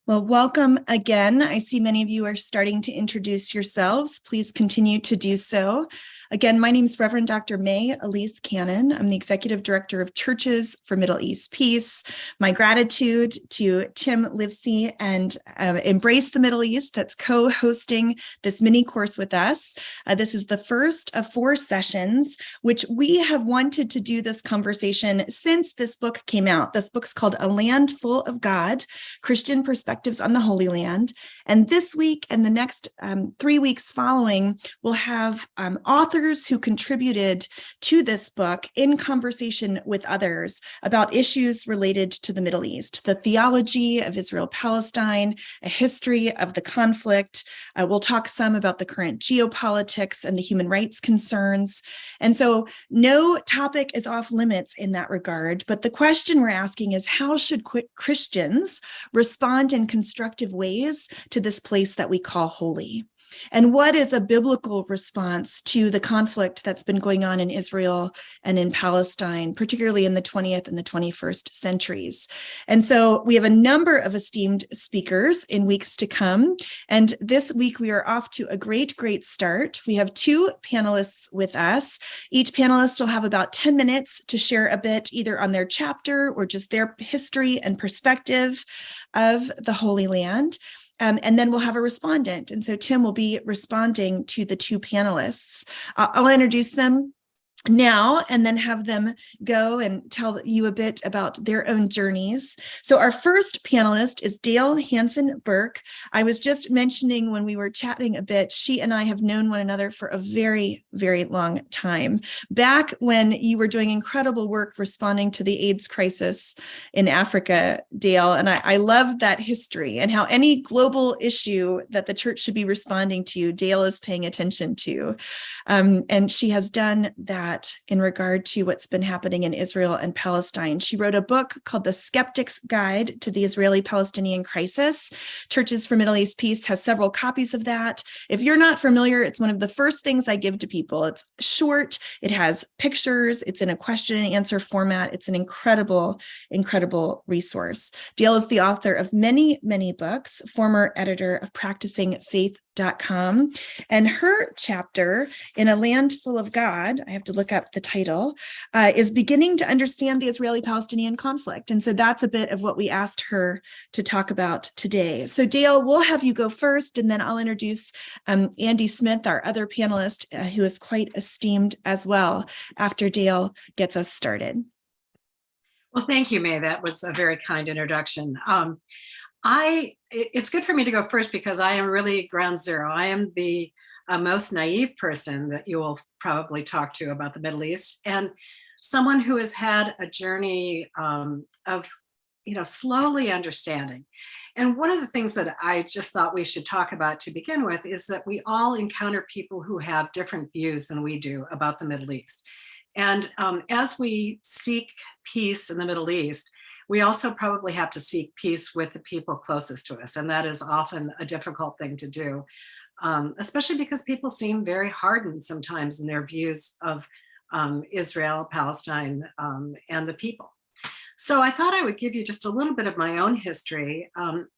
Well, welcome again. I see many of you are starting to introduce yourselves. Please continue to do so. Again, my name is Reverend Dr. May Elise Cannon. I'm the Executive Director of Churches for Middle East Peace. My gratitude to Tim Livesey and Embrace the Middle East that's co-hosting this mini course with us. This is the first of 4 sessions, which we have wanted to do this conversation since this book came out. This book's called A Land Full of God, Christian Perspectives on the Holy Land. And this week and the next 3 weeks following, we'll have authors who contributed to this book in conversation with others about issues related to the Middle East, the theology of Israel-Palestine, a history of the conflict. We'll talk some about the current geopolitics and the human rights concerns. And so no topic is off limits in that regard, but the question we're asking is, how should Christians respond in constructive ways to this place that we call holy? And what is a biblical response to the conflict that's been going on in Israel and in Palestine, particularly in the 20th and the 21st centuries? And so we have a number of esteemed speakers in weeks to come. And this week we are off to a great start. We have 2 panelists with us. Each panelist will have about 10 minutes to share a bit either on their chapter or just their history and perspective of the Holy Land. And then we'll have a respondent. And so Tim will be responding to the 2 panelists. I'll introduce them now and then have them go and tell you a bit about their own journeys. So our first panelist is Dale Hansen-Burke. I was just mentioning when we were chatting a bit, she and I have known one another for a very long time. Back when you were doing incredible work responding to the AIDS crisis in Africa, Dale, and I love that history and how any global issue that the church should be responding to, Dale is paying attention to. And she has done that in regard to what's been happening in Israel and Palestine. She wrote a book called The Skeptic's Guide to the Israeli-Palestinian Crisis. Churches for Middle East Peace has several copies of that. If you're not familiar, it's one of the first things I give to people. It's short, it has pictures, it's in a question and answer format. It's an incredible resource. Dale is the author of many books, former editor of practicingfaith.com, and her chapter in A Land Full of God, I have to look up the title, is beginning to understand the Israeli-Palestinian conflict. And so that's a bit of what we asked her to talk about today. So Dale, we'll have you go first, and then I'll introduce Andy Smith, our other panelist, who is quite esteemed as well, after Dale gets us started. Well, thank you, May. That was a very kind introduction. It's good for me to go first because I am really ground zero. I am the most naive person that you will probably talk to about the Middle East, and someone who has had a journey of slowly understanding. And one of the things that I just thought we should talk about to begin with is that we all encounter people who have different views than we do about the Middle East. And as we seek peace in the Middle East, we also probably have to seek peace with the people closest to us. And that is often a difficult thing to do, especially because people seem very hardened sometimes in their views of Israel, Palestine, and the people. So I thought I would give you just a little bit of my own history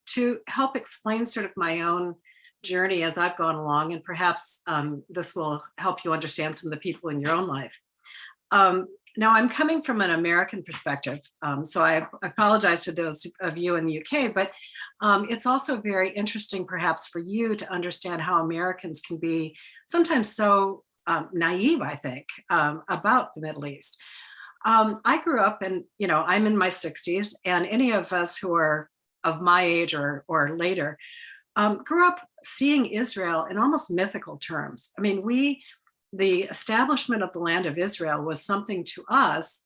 to help explain sort of my own journey as I've gone along, and perhaps this will help you understand some of the people in your own life. Now, I'm coming from an American perspective, so I apologize to those of you in the UK, but it's also very interesting perhaps for you to understand how Americans can be sometimes so naive, I think, about the Middle East. I grew up and, I'm in my 60s, and any of us who are of my age or later grew up seeing Israel in almost mythical terms. I mean, the establishment of the land of Israel was something to us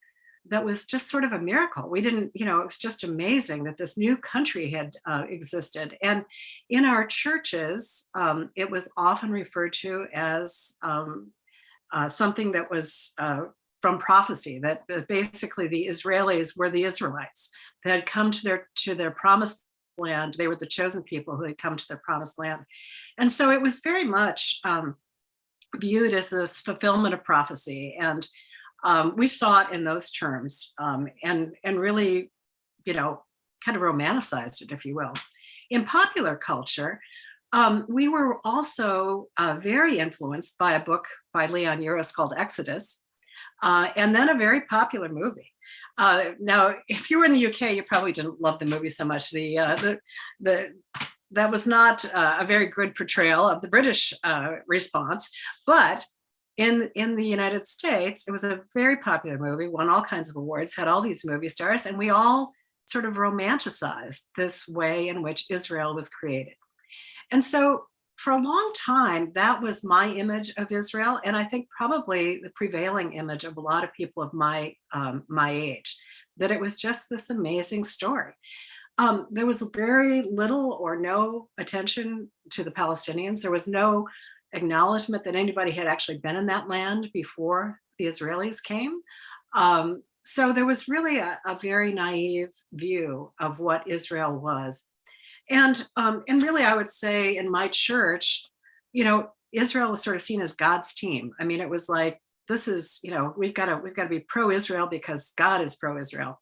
that was just sort of a miracle. We didn't, it was just amazing that this new country had existed. And in our churches, it was often referred to as something that was from prophecy, that basically the Israelis were the Israelites that had come to their promised land. They were the chosen people who had come to their promised land. And so it was very much viewed as this fulfillment of prophecy. And we saw it in those terms and really, kind of romanticized it, if you will. in popular culture, we were also very influenced by a book by Leon Uris called Exodus, and then a very popular movie. Now, if you were in the UK, you probably didn't love the movie so much. That was not a very good portrayal of the British response, but in the United States, it was a very popular movie, won all kinds of awards, had all these movie stars, and we all sort of romanticized this way in which Israel was created. And so for a long time, that was my image of Israel, and I think probably the prevailing image of a lot of people of my age, that it was just this amazing story. There was very little or no attention to the Palestinians. There was no acknowledgement that anybody had actually been in that land before the Israelis came. So there was really a very naive view of what Israel was. And really, I would say in my church, Israel was sort of seen as God's team. I mean, it was like, this is, we've got to be pro-Israel because God is pro-Israel.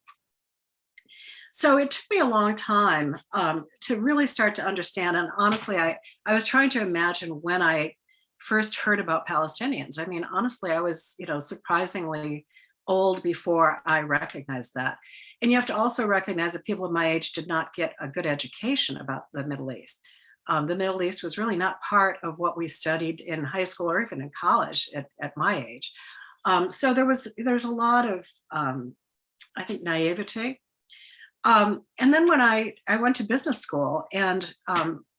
So it took me a long time to really start to understand. And honestly, I was trying to imagine when I first heard about Palestinians. I mean, honestly, I was, surprisingly old before I recognized that. And you have to also recognize that people of my age did not get a good education about the Middle East. The Middle East was really not part of what we studied in high school or even in college at my age. So there's a lot of, I think, naivety. And then when I went to business school, and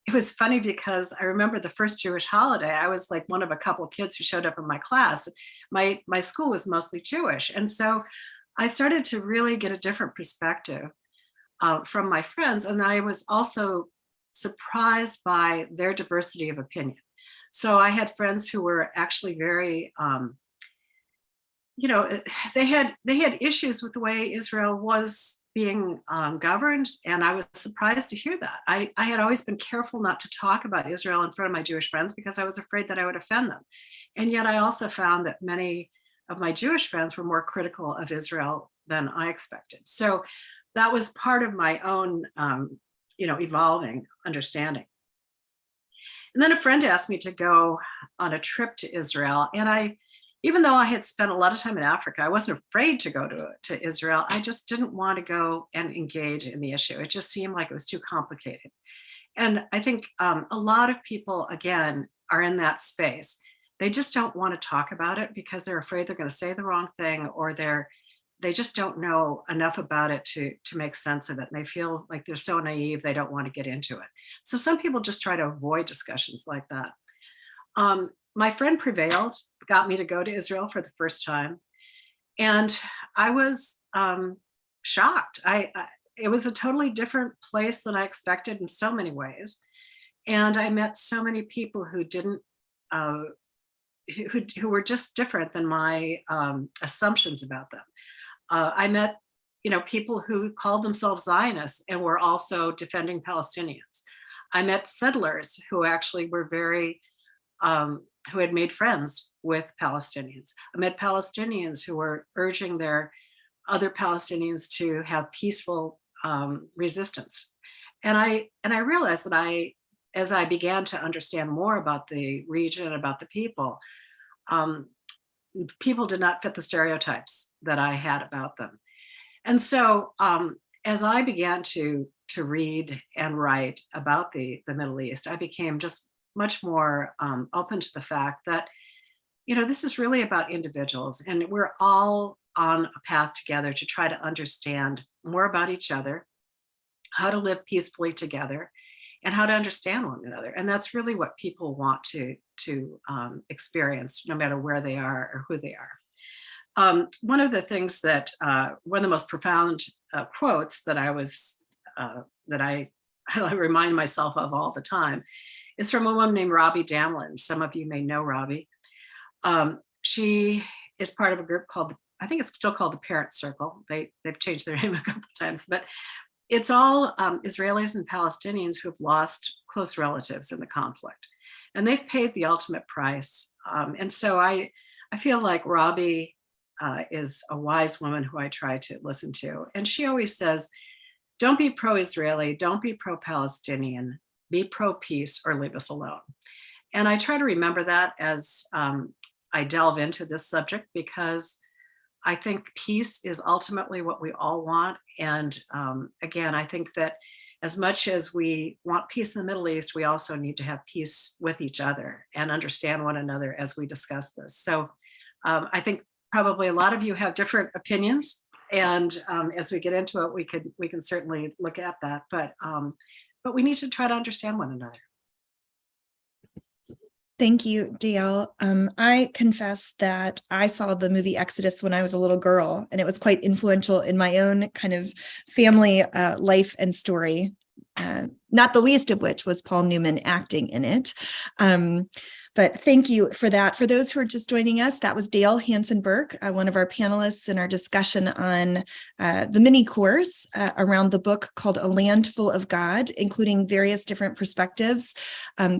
it was funny because I remember the first Jewish holiday, I was like one of a couple of kids who showed up in my class. My school was mostly Jewish. And so I started to really get a different perspective from my friends. And I was also surprised by their diversity of opinion. So I had friends who were actually very, they had issues with the way Israel was being governed, and I was surprised to hear that. I had always been careful not to talk about Israel in front of my Jewish friends because I was afraid that I would offend them. And yet I also found that many of my Jewish friends were more critical of Israel than I expected. So that was part of my own, evolving understanding. And then a friend asked me to go on a trip to Israel, and even though I had spent a lot of time in Africa, I wasn't afraid to go to Israel. I just didn't want to go and engage in the issue. It just seemed like it was too complicated. And I think a lot of people, again, are in that space. They just don't want to talk about it because they're afraid they're going to say the wrong thing, or they just don't know enough about it to make sense of it. And they feel like they're so naive, they don't want to get into it. So some people just try to avoid discussions like that. My friend prevailed, got me to go to Israel for the first time. And I was shocked. It was a totally different place than I expected in so many ways. And I met so many people who didn't, who were just different than my assumptions about them. I met, people who called themselves Zionists and were also defending Palestinians. I met settlers who actually were very, who had made friends with Palestinians. I met Palestinians who were urging their other Palestinians to have peaceful resistance. And I realized that as I began to understand more about the region and about the people did not fit the stereotypes that I had about them. And so as I began to read and write about the Middle East, I became just much more open to the fact that, this is really about individuals, and we're all on a path together to try to understand more about each other, how to live peacefully together, and how to understand one another. And that's really what people want to experience, no matter where they are or who they are. One of the things that, one of the most profound quotes that I remind myself of all the time is from a woman named Robbie Damlin. Some of you may know Robbie. She is part of a group called, I think it's still called the Parent Circle. They've changed their name a couple of times, but it's all Israelis and Palestinians who have lost close relatives in the conflict. And they've paid the ultimate price. And so I feel like Robbie is a wise woman who I try to listen to. And she always says, don't be pro-Israeli, don't be pro-Palestinian, be pro-peace or leave us alone. And I try to remember that as I delve into this subject, because I think peace is ultimately what we all want. And again, I think that as much as we want peace in the Middle East, we also need to have peace with each other and understand one another as we discuss this. So I think probably a lot of you have different opinions. And as we get into it, we can certainly look at that. But we need to try to understand one another. Thank you, Dale. I confess that I saw the movie Exodus when I was a little girl, and it was quite influential in my own kind of family life and story, not the least of which was Paul Newman acting in it. But thank you for that. For those who are just joining us, that was Dale Hansen-Burke, one of our panelists in our discussion on the mini course around the book called A Land Full of God, including various different perspectives,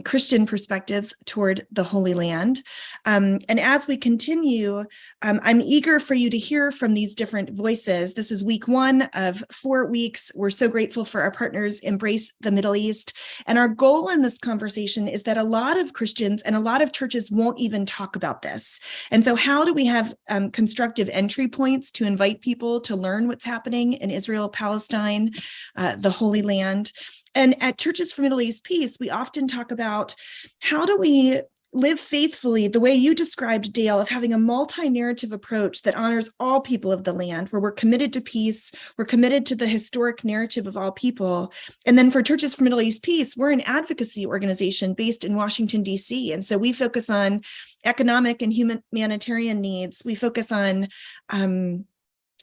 Christian perspectives toward the Holy Land. And as we continue, I'm eager for you to hear from these different voices. This is week 1 of 4 weeks. We're so grateful for our partners, Embrace the Middle East. And our goal in this conversation is that a lot of Christians and a lot of churches won't even talk about this. And so how do we have constructive entry points to invite people to learn what's happening in Israel, Palestine, the Holy Land? And at Churches for Middle East Peace, we often talk about how do we live faithfully the way you described, Dale, of having a multi-narrative approach that honors all people of the land, where we're committed to peace, we're committed to the historic narrative of all people. And then for Churches for Middle East Peace, we're an advocacy organization based in Washington, D.C. And so we focus on economic and humanitarian needs. We focus on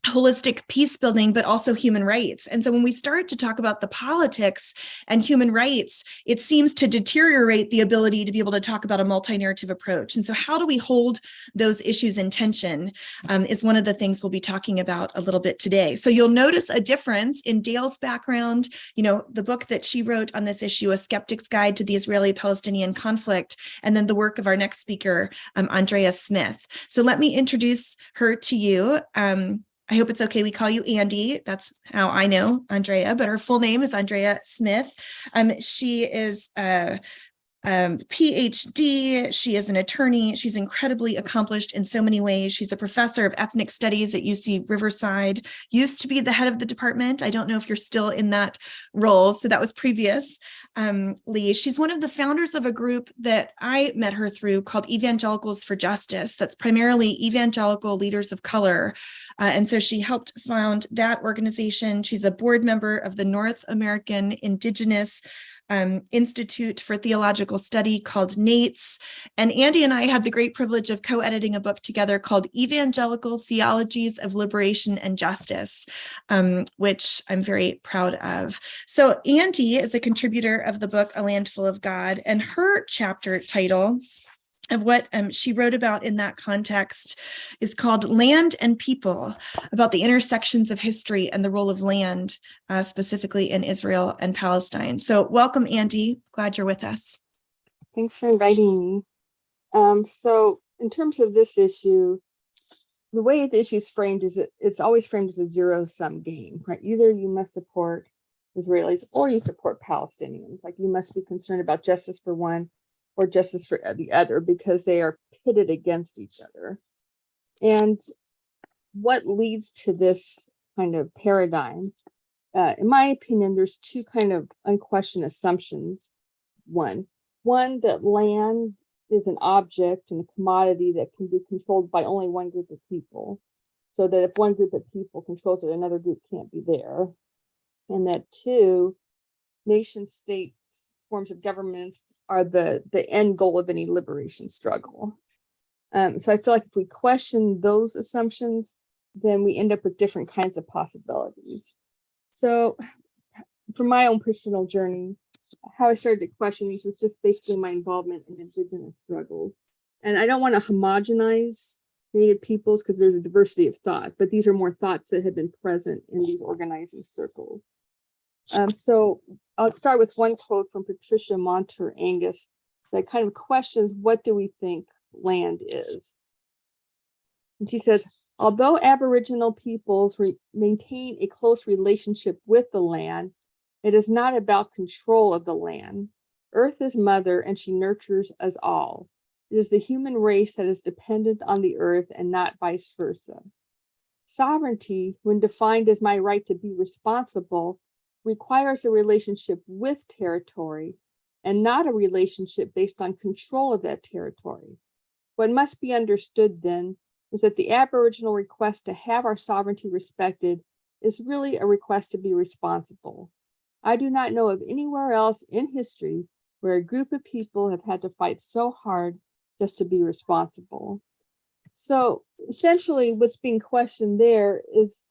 holistic peace building, but also human rights. And so when we start to talk about the politics and human rights, it seems to deteriorate the ability to be able to talk about a multi-narrative approach. And so how do we hold those issues in tension is one of the things we'll be talking about a little bit today. So you'll notice a difference in Dale's background, the book that she wrote on this issue, A Skeptic's Guide to the Israeli-Palestinian Conflict, and then the work of our next speaker, Andrea Smith. So let me introduce her to you. I hope it's okay we call you Andy. That's how I know Andrea, but her full name is Andrea Smith. She is a PhD. She is an attorney. She's incredibly accomplished in so many ways. She's a professor of ethnic studies at UC Riverside, used to be the head of the department. I don't know if you're still in that role. So that was previous. Lee, she's one of the founders of a group that I met her through called Evangelicals for Justice. That's primarily evangelical leaders of color. And so she helped found that organization. She's a board member of the North American Indigenous Institute for Theological Study called NATES. And Andy and I had the great privilege of co-editing a book together called Evangelical Theologies of Liberation and Justice, which I'm very proud of. So Andy is a contributor of the book A Land Full of God, and her chapter title of what she wrote about in that context is called Land and People, about the intersections of history and the role of land, specifically in Israel and Palestine. So welcome, Andy. Glad you're with us. Thanks for inviting me. So in terms of this issue, the way the issue is framed is it's always framed as a zero-sum game, right? Either you must support Israelis or you support Palestinians. Like you must be concerned about justice for one or justice for the other, because they are pitted against each other. And what leads to this kind of paradigm, in my opinion, there's two kind of unquestioned assumptions. One, that land is an object and a commodity that can be controlled by only one group of people. So that if one group of people controls it, another group can't be there. And that two, nation state forms of government are the end goal of any liberation struggle. So I feel like if we question those assumptions, then we end up with different kinds of possibilities. So from my own personal journey, how I started to question these was just basically my involvement in Indigenous struggles. And I don't want to homogenize Native peoples because there's a diversity of thought, but these are more thoughts that have been present in these organizing circles. So I'll start with one quote from Patricia Monter Angus that kind of questions, what do we think land is? And she says, Although Aboriginal peoples maintain a close relationship with the land, it is not about control of the land. Earth is mother and she nurtures us all. It is the human race that is dependent on the earth and not vice versa. Sovereignty, when defined as my right to be responsible, requires a relationship with territory and not a relationship based on control of that territory. What must be understood then is that the Aboriginal request to have our sovereignty respected is really a request to be responsible. I do not know of anywhere else in history where a group of people have had to fight so hard just to be responsible. So essentially what's being questioned there is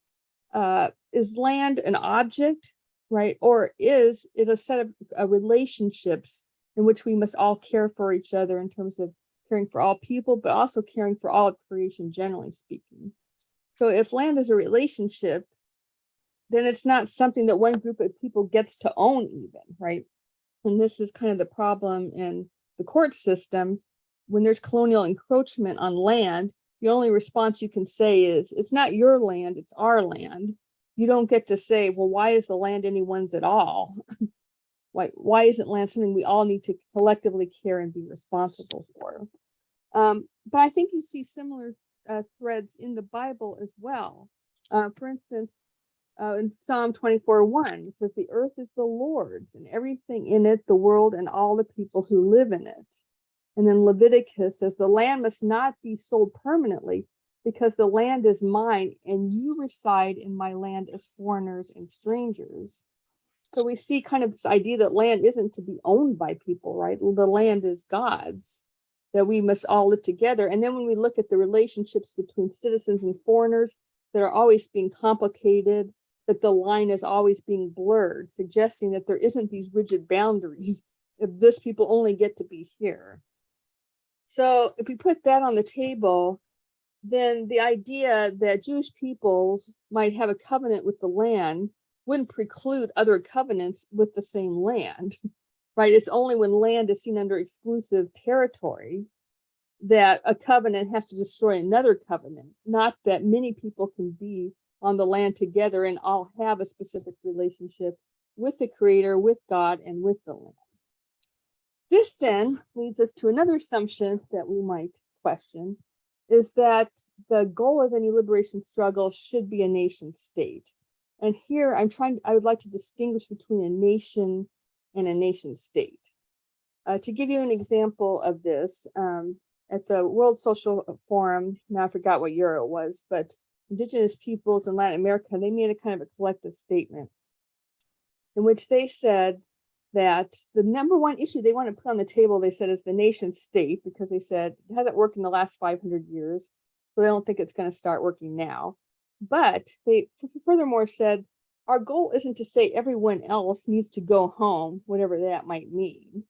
land an object, right? Or is it a set of relationships in which we must all care for each other in terms of caring for all people, but also caring for all of creation, generally speaking. So if land is a relationship, then it's not something that one group of people gets to own even, right? And this is kind of the problem in the court system. When there's colonial encroachment on land, the only response you can say is, it's not your land, it's our land. You don't get to say, well, why is the land anyone's at all? Why isn't land something we all need to collectively care and be responsible for? But I think you see similar threads in the Bible as well. For instance, in Psalm 24:1, it says, the earth is the Lord's and everything in it, the world and all the people who live in it. And then Leviticus says, the land must not be sold permanently because the land is mine and you reside in my land as foreigners and strangers. So we see kind of this idea that land isn't to be owned by people, right? The land is God's, that we must all live together. And then when we look at the relationships between citizens and foreigners that are always being complicated, that the line is always being blurred, suggesting that there isn't these rigid boundaries if this people only get to be here. So if we put that on the table, then the idea that Jewish peoples might have a covenant with the land wouldn't preclude other covenants with the same land, right? It's only when land is seen under exclusive territory that a covenant has to destroy another covenant, not that many people can be on the land together and all have a specific relationship with the Creator, with God, and with the land. This then leads us to another assumption that we might question, is that the goal of any liberation struggle should be a nation state. And here I would like to distinguish between a nation and a nation state. To give you an example of this, at the World Social Forum, now I forgot what year it was, but Indigenous peoples in Latin America, they made a kind of a collective statement in which they said that the number one issue they want to put on the table, they said, is the nation state, because they said it hasn't worked in the last 500 years, so they don't think it's going to start working now. But they furthermore said, our goal isn't to say everyone else needs to go home, whatever that might mean.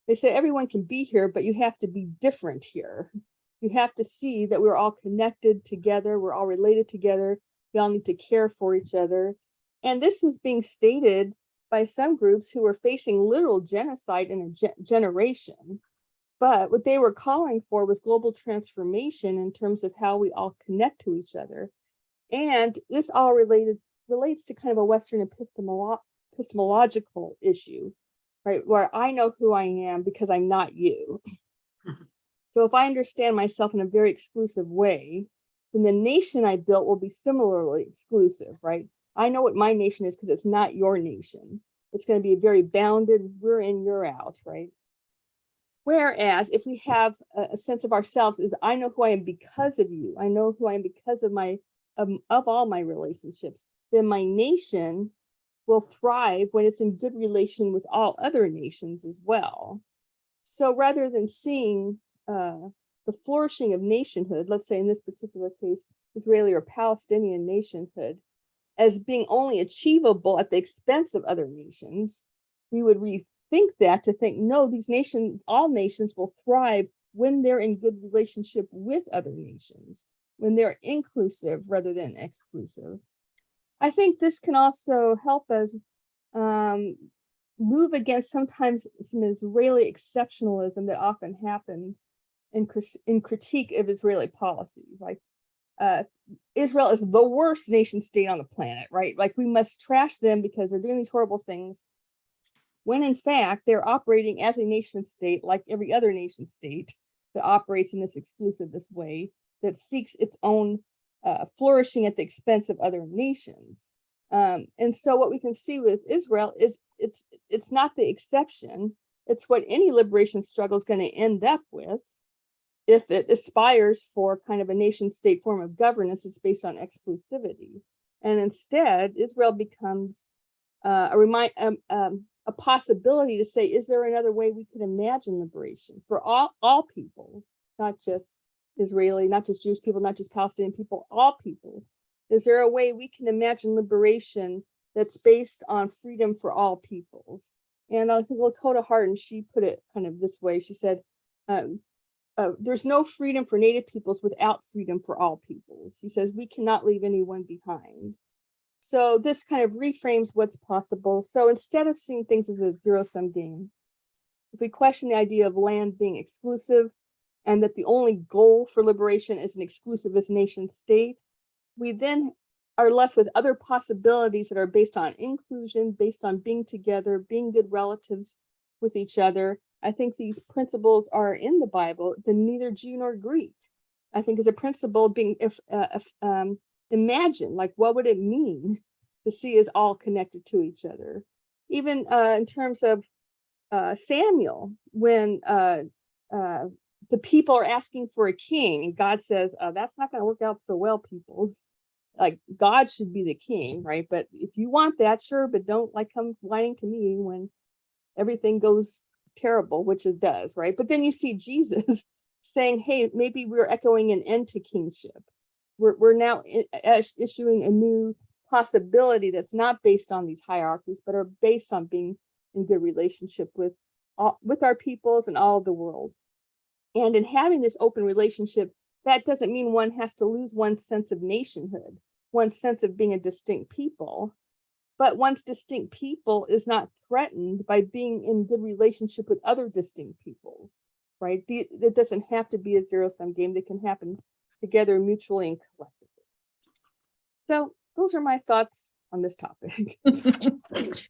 They say everyone can be here, but you have to be different here. You have to see that we're all connected together, we're all related together, we all need to care for each other. And this was being stated by some groups who were facing literal genocide in a generation. But what they were calling for was global transformation in terms of how we all connect to each other. And this all relates to kind of a Western epistemological issue, right? Where I know who I am because I'm not you. So if I understand myself in a very exclusive way, then the nation I built will be similarly exclusive, right? I know what my nation is because it's not your nation. It's going to be very bounded, we're in, you're out, right? Whereas if we have a sense of ourselves is I know who I am because of you, I know who I am because of my of all my relationships, then my nation will thrive when it's in good relation with all other nations as well. So rather than seeing the flourishing of nationhood, let's say in this particular case, Israeli or Palestinian nationhood, as being only achievable at the expense of other nations, we would rethink that to think, no, these nations, all nations will thrive when they're in good relationship with other nations, when they're inclusive rather than exclusive. I think this can also help us move against sometimes some Israeli exceptionalism that often happens in critique of Israeli policies. Like Israel is the worst nation state on the planet, right? Like we must trash them because they're doing these horrible things. When in fact, they're operating as a nation state like every other nation state that operates in this exclusivist way, that seeks its own flourishing at the expense of other nations. And so what we can see with Israel is it's not the exception. It's what any liberation struggle is going to end up with if it aspires for kind of a nation state form of governance. It's based on exclusivity. And instead, Israel becomes a possibility to say, is there another way we could imagine liberation for all people, not just Israeli, not just Jewish people, not just Palestinian people, all peoples? Is there a way we can imagine liberation that's based on freedom for all peoples? And I think Lakota Harden, she put it kind of this way. She said, there's no freedom for Native peoples without freedom for all peoples. She says, we cannot leave anyone behind. So this kind of reframes what's possible. So instead of seeing things as a zero-sum game, if we question the idea of land being exclusive and that the only goal for liberation is an exclusivist nation state, we then are left with other possibilities that are based on inclusion, based on being together, being good relatives with each other. I think these principles are in the Bible, the neither Jew nor Greek. I think is a principle being imagine, like, what would it mean to see us all connected to each other? Even in terms of Samuel, when the people are asking for a king, and God says, that's not going to work out so well, people. Like, God should be the king, right? But if you want that, sure, but don't like come whining to me when everything goes terrible, which it does, right? But then you see Jesus saying, hey, maybe we're echoing an end to kingship. We're now issuing a new possibility that's not based on these hierarchies, but are based on being in good relationship with our peoples and all of the world. And in having this open relationship, that doesn't mean one has to lose one's sense of nationhood, one's sense of being a distinct people. But one's distinct people is not threatened by being in good relationship with other distinct peoples, right? It doesn't have to be a zero-sum game. That can happen together mutually and collectively. So those are my thoughts on this topic.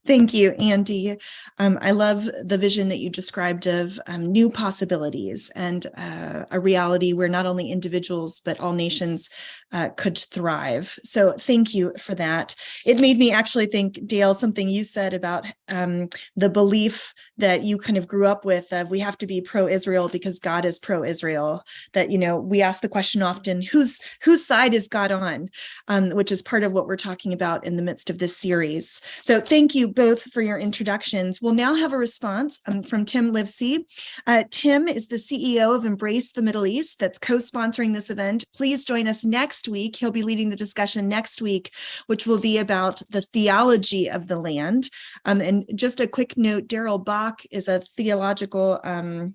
Thank you, Andy. I love the vision that you described of new possibilities and a reality where not only individuals, but all nations could thrive. So thank you for that. It made me actually think, Dale, something you said about the belief that you kind of grew up with of we have to be pro-Israel because God is pro-Israel. That, you know, we ask the question often, whose side is God on? Which is part of what we're talking about in the midst of this series. So thank you both for your introductions. We'll now have a response from Tim Livesey. Tim is the CEO of Embrace the Middle East that's co-sponsoring this event. Please join us next week. He'll be leading the discussion next week, which will be about the theology of the land. And just a quick note, Darrell Bach is a theologian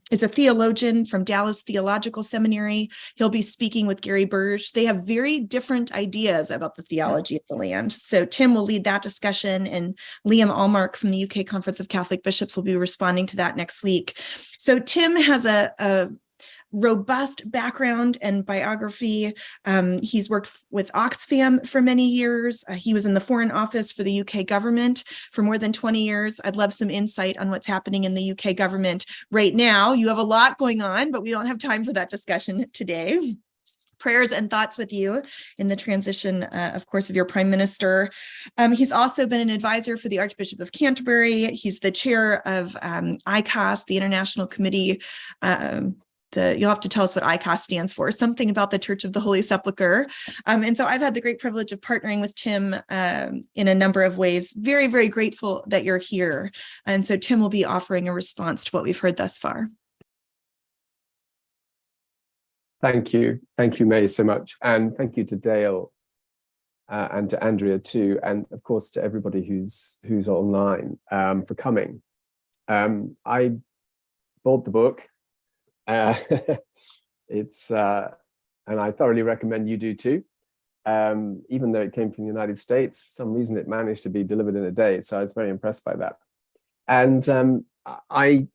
from Dallas Theological Seminary. He'll be speaking with Gary Burge. They have very different ideas about the theology of the land. So Tim will lead that discussion, and Liam Allmark from the UK Conference of Catholic Bishops will be responding to that next week. So Tim has a robust background and biography. He's worked with Oxfam for many years. He was in the Foreign Office for the UK government for more than 20 years. I'd love some insight on what's happening in the UK government right now. You have a lot going on, but we don't have time for that discussion today. Prayers and thoughts with you in the transition, of course, of your prime minister. He's also been an advisor for the Archbishop of Canterbury. He's the chair of ICAS, the International Committee. You'll have to tell us what ICAS stands for, something about the Church of the Holy Sepulchre. And so I've had the great privilege of partnering with Tim in a number of ways. Very, very grateful that you're here. And so Tim will be offering a response to what we've heard thus far. Thank you, May, so much. And thank you to Dale and to Andrea too. And of course, to everybody who's online for coming. I bought the book. It's and I thoroughly recommend you do too. Even though it came from the United States, for some reason it managed to be delivered in a day. So I was very impressed by that. And I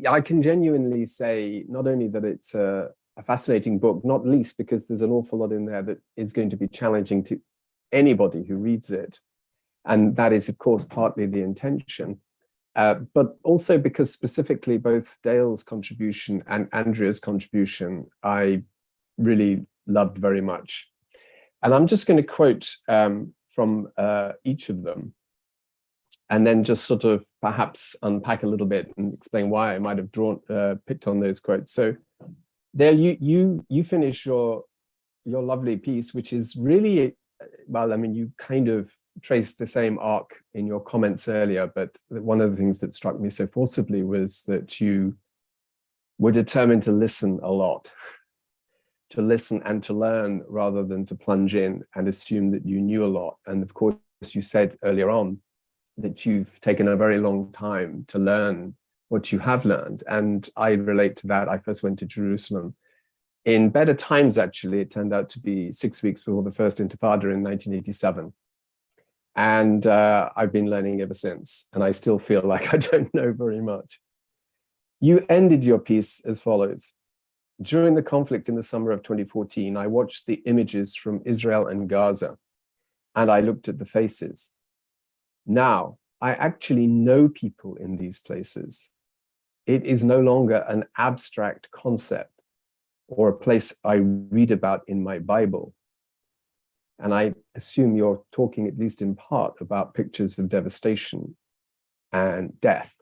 can genuinely say not only that it's a a fascinating book, not least because there's an awful lot in there that is going to be challenging to anybody who reads it. And that is, of course, partly the intention, but also because specifically both Dale's contribution and Andrea's contribution, I really loved very much. And I'm just going to quote from each of them, and then just sort of perhaps unpack a little bit and explain why I might have picked on those quotes. So Dale, you finish your lovely piece, which is really, well, I mean, you kind of traced the same arc in your comments earlier, but one of the things that struck me so forcibly was that you were determined to listen a lot, to listen and to learn rather than to plunge in and assume that you knew a lot. And of course, you said earlier on that you've taken a very long time to learn what you have learned. And I relate to that. I first went to Jerusalem in better times, actually. It turned out to be 6 weeks before the first Intifada in 1987. And I've been learning ever since. And I still feel like I don't know very much. You ended your piece as follows. During the conflict in the summer of 2014, I watched the images from Israel and Gaza, and I looked at the faces. Now, I actually know people in these places. It is no longer an abstract concept or a place I read about in my Bible. And I assume you're talking, at least in part, about pictures of devastation and death.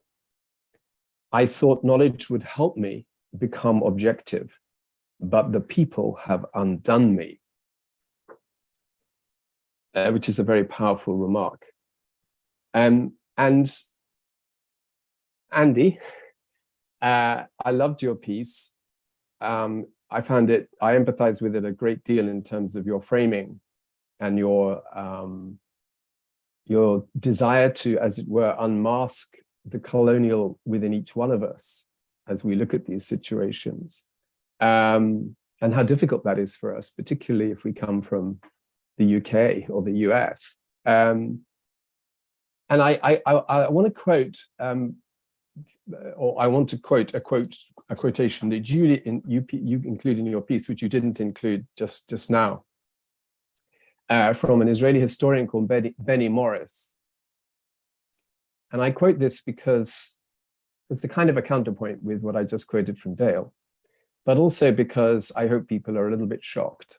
I thought knowledge would help me become objective, but the people have undone me, which is a very powerful remark. And Andy, I loved your piece. I empathize with it a great deal in terms of your framing and your desire to, as it were, unmask the colonial within each one of us as we look at these situations, and how difficult that is for us, particularly if we come from the UK or the US. And I want to quote, or I want to quote a quotation that you include in your piece, which you didn't include just now, from an Israeli historian called Benny Morris. And I quote this because it's a kind of a counterpoint with what I just quoted from Dale, but also because I hope people are a little bit shocked.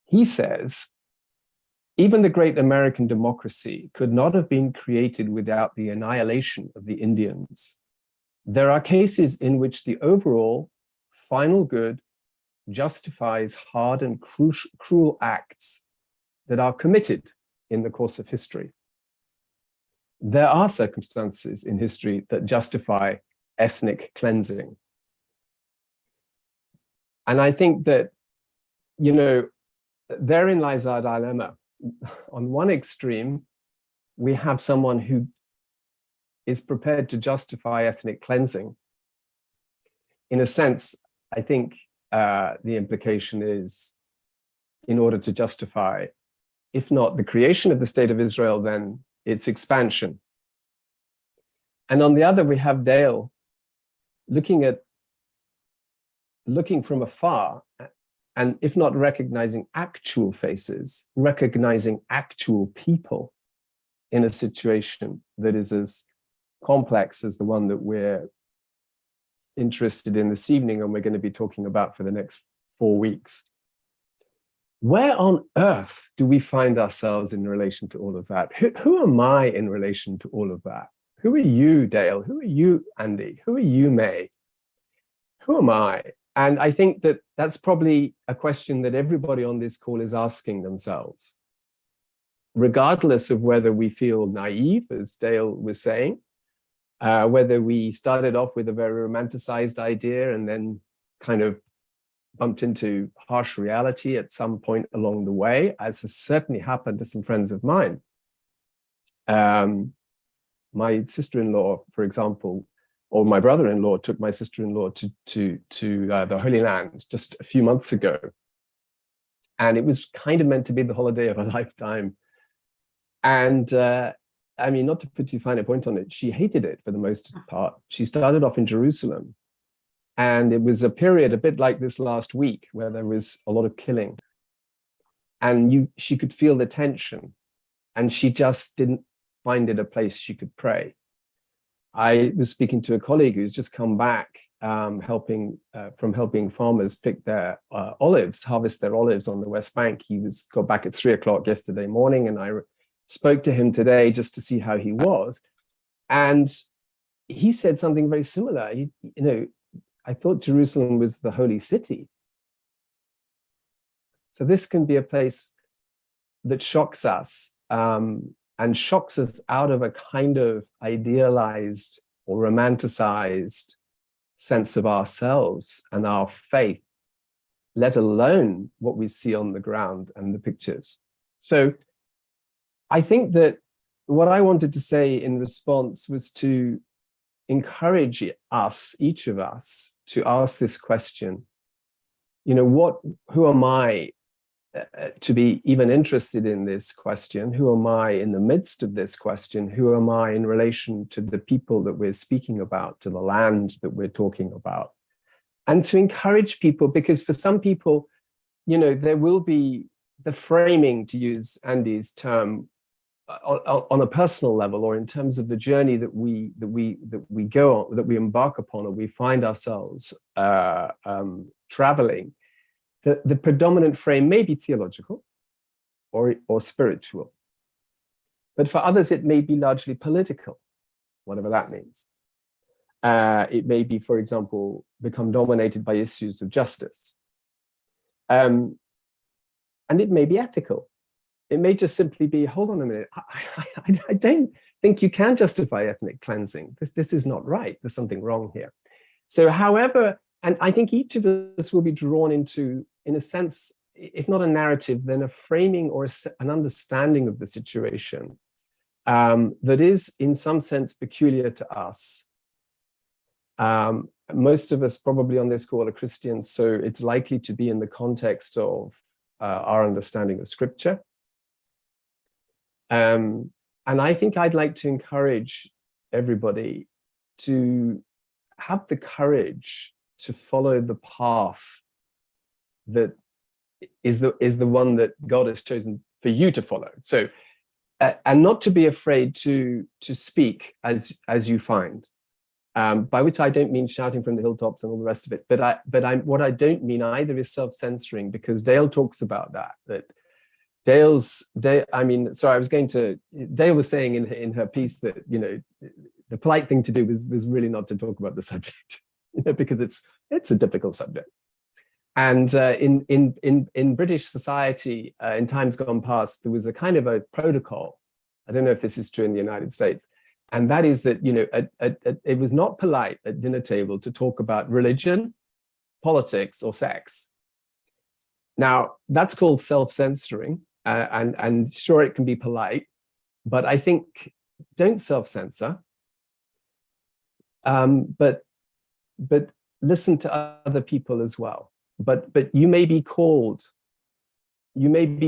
He says, even the great American democracy could not have been created without the annihilation of the Indians. There are cases in which the overall final good justifies hard and cruel acts that are committed in the course of history. There are circumstances in history that justify ethnic cleansing. And I think that, therein lies our dilemma. On one extreme, we have someone who is prepared to justify ethnic cleansing. In a sense, I think the implication is, in order to justify, if not the creation of the state of Israel, then its expansion. And on the other, we have Dale looking from afar, and if not recognizing actual faces, recognizing actual people in a situation that is as complex as the one that we're interested in this evening and we're going to be talking about for the next 4 weeks. Where on earth do we find ourselves in relation to all of that? Who am I in relation to all of that? Who are you, Dale? Who are you, Andy? Who are you, May? Who am I? And I think that that's probably a question that everybody on this call is asking themselves, regardless of whether we feel naive, as Dale was saying, whether we started off with a very romanticized idea and then kind of bumped into harsh reality at some point along the way, as has certainly happened to some friends of mine. My sister-in-law, for example, or my brother-in-law took my sister-in-law to the Holy Land just a few months ago. And it was kind of meant to be the holiday of a lifetime. And I mean, not to put too fine a point on it, she hated it for the most part. She started off in Jerusalem And it was a period a bit like this last week where there was a lot of killing. And she could feel the tension, and she just didn't find it a place she could pray. I was speaking to a colleague who's just come back from helping farmers pick their olives, harvest their olives on the West Bank. Got back at 3 o'clock yesterday morning, and I spoke to him today just to see how he was. And he said something very similar. I thought Jerusalem was the holy city. So this can be a place that shocks us, and shocks us out of a kind of idealized or romanticized sense of ourselves and our faith, let alone what we see on the ground and the pictures. So I think that what I wanted to say in response was to encourage us, each of us, to ask this question, who am I to be even interested in this question? Who am I in the midst of this question? Who am I in relation to the people that we're speaking about, to the land that we're talking about? And to encourage people, because for some people, there will be the framing, to use Andy's term, on a personal level, or in terms of the journey that we go on, that we embark upon, or we find ourselves traveling. The predominant frame may be theological or spiritual, but for others it may be largely political, whatever that means. It may be, for example, become dominated by issues of justice. And it may be ethical. It may just simply be, hold on a minute, I don't think you can justify ethnic cleansing. This is not right. There's something wrong here. So however, and I think each of us will be drawn into, in a sense, if not a narrative, then a framing or an understanding of the situation that is in some sense peculiar to us. Most of us probably on this call are Christians, so it's likely to be in the context of our understanding of Scripture. And I think I'd like to encourage everybody to have the courage to follow the path that is the one that God has chosen for you to follow. So, and not to be afraid to speak as you find. By which I don't mean shouting from the hilltops and all the rest of it, but what I don't mean either is self-censoring, because Dale talks about that Dale was saying in her piece that, the polite thing to do was really not to talk about the subject, because it's a difficult subject. And in British society, in times gone past, there was a kind of a protocol. I don't know if this is true in the United States. And that is that, it was not polite at dinner table to talk about religion, politics, or sex. Now, that's called self-censoring. And sure, it can be polite, but I think don't self-censor. But listen to other people as well. But you may be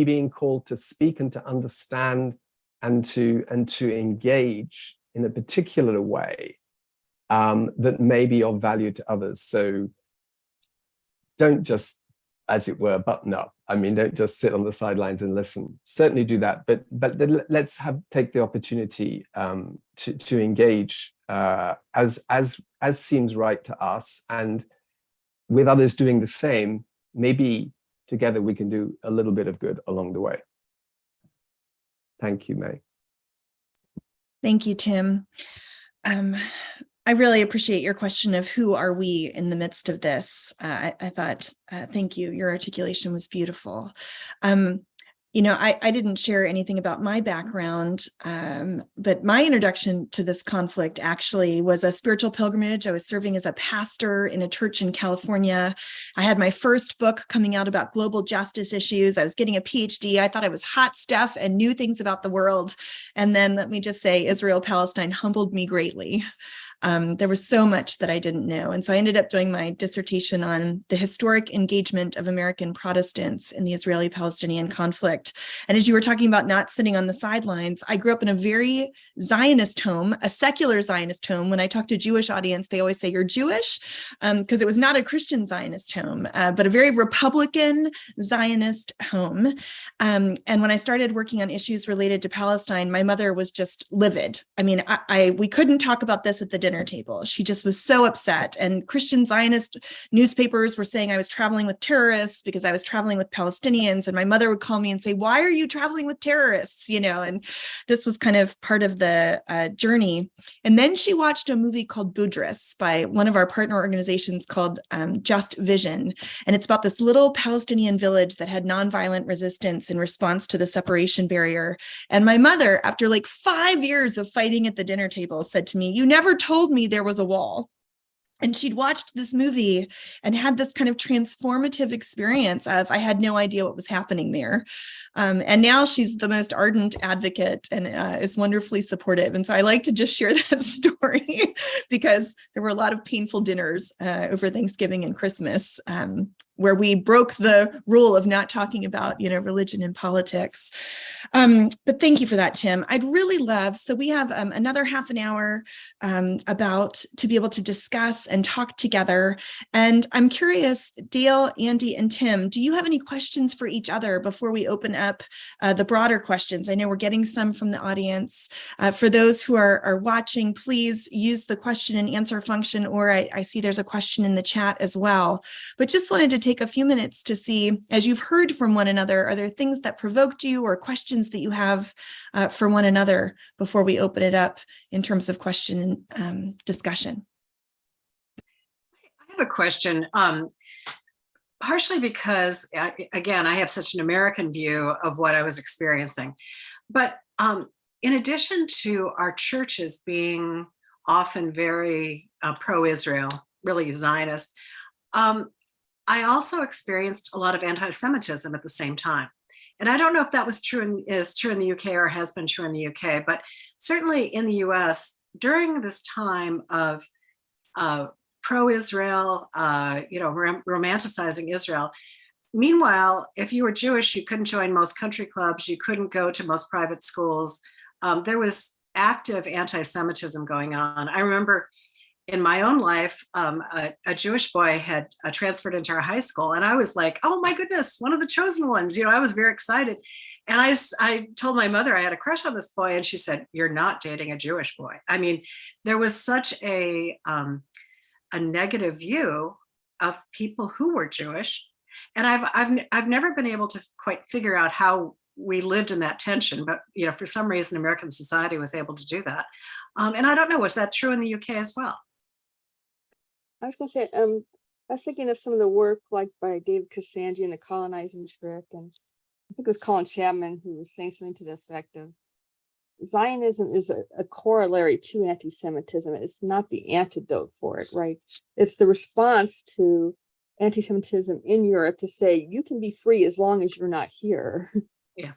being called to speak and to understand and to engage in a particular way that may be of value to others. So don't just, as it were, button up. I mean, don't just sit on the sidelines and listen. Certainly do that, but let's take the opportunity to engage as seems right to us, and with others doing the same. Maybe together we can do a little bit of good along the way. Thank you, May. Thank you, Tim. I really appreciate your question of who are we in the midst of this. I thought, thank you. Your articulation was beautiful. I didn't share anything about my background, but my introduction to this conflict actually was a spiritual pilgrimage. I was serving as a pastor in a church in California. I had my first book coming out about global justice issues. I was getting a PhD. I thought I was hot stuff and knew things about the world. And then let me just say, Israel-Palestine humbled me greatly. There was so much that I didn't know. And so I ended up doing my dissertation on the historic engagement of American Protestants in the Israeli-Palestinian conflict. And as you were talking about not sitting on the sidelines, I grew up in a very Zionist home, a secular Zionist home. When I talk to Jewish audience, they always say, "You're Jewish," because it was not a Christian Zionist home, but a very Republican Zionist home. And when I started working on issues related to Palestine, my mother was just livid. I mean, we couldn't talk about this at the dinner table. She just was so upset. And Christian Zionist newspapers were saying I was traveling with terrorists because I was traveling with Palestinians. And my mother would call me and say, "Why are you traveling with terrorists?" And this was kind of part of the journey. And then she watched a movie called Budris by one of our partner organizations called Just Vision. And it's about this little Palestinian village that had nonviolent resistance in response to the separation barrier. And my mother, after like 5 years of fighting at the dinner table, said to me, "You never told me there was a wall." And she'd watched this movie and had this kind of transformative experience of, I had no idea what was happening there. And now she's the most ardent advocate and is wonderfully supportive. And so I like to just share that story because there were a lot of painful dinners over Thanksgiving and Christmas where we broke the rule of not talking about, religion and politics. But thank you for that, Tim. I'd really love, so we have another half an hour to be able to discuss and talk together. And I'm curious, Dale, Andy, and Tim, do you have any questions for each other before we open up the broader questions? I know we're getting some from the audience. For those who are watching, please use the question and answer function, or I see there's a question in the chat as well. But just wanted to take a few minutes to see, as you've heard from one another, are there things that provoked you or questions that you have for one another before we open it up in terms of question discussion? I have a question, partially because, again, I have such an American view of what I was experiencing. But in addition to our churches being often very pro-Israel, really Zionist, I also experienced a lot of anti-Semitism at the same time. And I don't know if that was is true in the UK or has been true in the UK, but certainly in the US, during this time of pro-Israel, romanticizing Israel. Meanwhile, if you were Jewish, you couldn't join most country clubs, you couldn't go to most private schools. There was active anti-Semitism going on. I remember in my own life, a Jewish boy had transferred into our high school, and I was like, "Oh my goodness, one of the chosen ones!" I was very excited, and I told my mother I had a crush on this boy, and she said, "You're not dating a Jewish boy." I mean, there was such a negative view of people who were Jewish, and I've never been able to quite figure out how we lived in that tension, but for some reason, American society was able to do that, and I don't know, was that true in the UK as well? I was going to say, I was thinking of some of the work like by David Castanji in the colonizing trick, and I think it was Colin Chapman who was saying something to the effect of Zionism is a corollary to anti-Semitism. It's not the antidote for it, right? It's the response to anti-Semitism in Europe to say you can be free as long as you're not here. Yeah.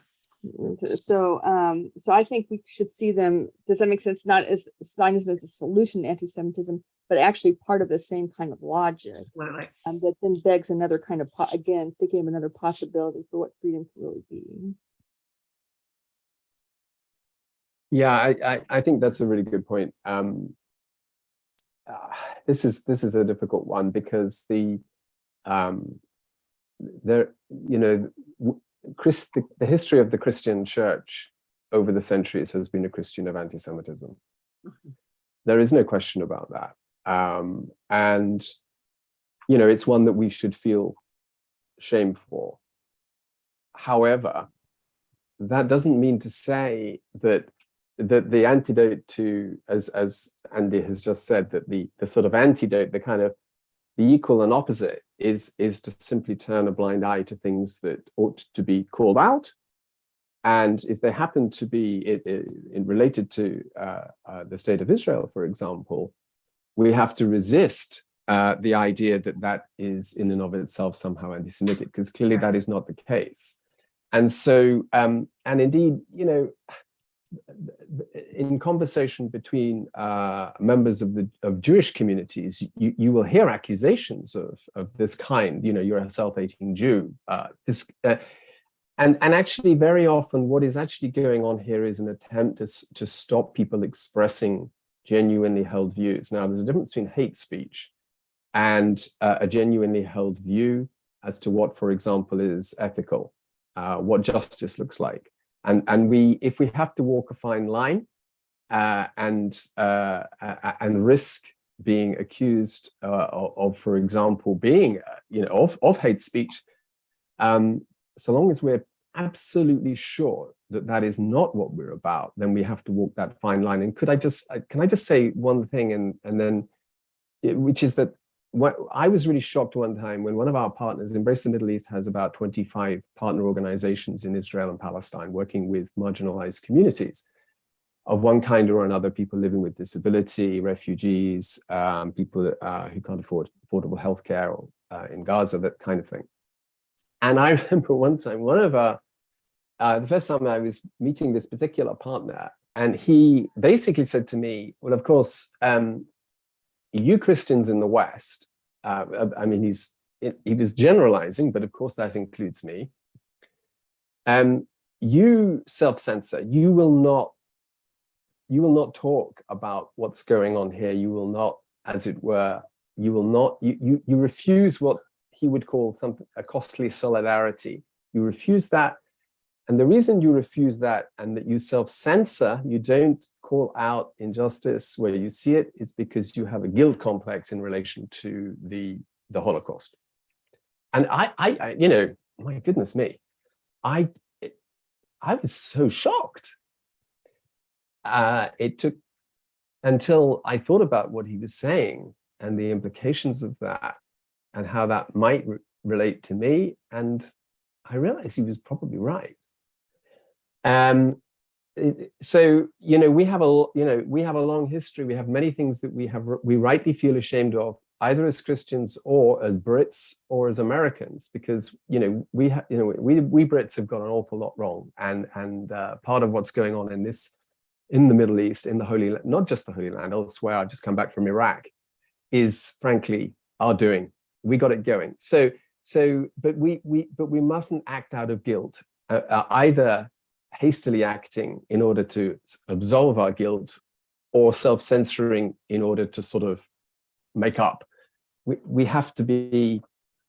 So I think we should see them. Does that make sense? Not as Zionism as a solution to anti-Semitism, but actually part of the same kind of logic. Absolutely. That then begs another kind of, again, thinking of another possibility for what freedom can really be. Yeah, I think that's a really good point. This is a difficult one because the history of the Christian church over the centuries has been a Christian of anti-Semitism. Mm-hmm. There is no question about that. And it's one that we should feel shame for. However, that doesn't mean to say that the antidote to, as Andy has just said, that the sort of antidote, the equal and opposite is to simply turn a blind eye to things that ought to be called out. And if they happen to be related to the state of Israel, for example, we have to resist the idea that is in and of itself somehow anti-Semitic, because clearly that is not the case. And so, and indeed, in conversation between members of Jewish communities, you will hear accusations of this kind. You know, you're a self-hating Jew. And actually, very often, what is actually going on here is an attempt to stop people expressing genuinely held views. Now, there's a difference between hate speech and a genuinely held view as to what, for example, is ethical, what justice looks like. And if we have to walk a fine line and risk being accused of, for example, being, of hate speech, so long as we're absolutely sure that that is not what we're about, then we have to walk that fine line. And can I just say one thing, and then, which is that I was really shocked one time when one of our partners, Embrace the Middle East, has about 25 partner organizations in Israel and Palestine working with marginalized communities of one kind or another, people living with disability, refugees, people who can't afford affordable healthcare in Gaza, that kind of thing. And I remember one time, the first time I was meeting this particular partner, and he basically said to me, well, of course, you Christians in the West, I mean, he was generalizing, but of course that includes me. You self-censor. You will not talk about what's going on here. You will not, as it were, you refuse what he would call a costly solidarity. You refuse that. And the reason you refuse that and that you self-censor, you don't call out injustice where you see it, is because you have a guilt complex in relation to the Holocaust. And I my goodness me, I was so shocked. It took until I thought about what he was saying and the implications of that and how that might relate to me, and I realized he was probably right. So we have a long history. We have many things that we rightly feel ashamed of, either as Christians or as Brits or as Americans, because we Brits have got an awful lot wrong, and part of what's going on in the Middle East, in the Holy Land, not just the Holy Land, elsewhere. I just come back from Iraq, is frankly our doing. We got it going. But we mustn't act out of guilt, either hastily acting in order to absolve our guilt, or self-censoring in order to sort of make up. We have to be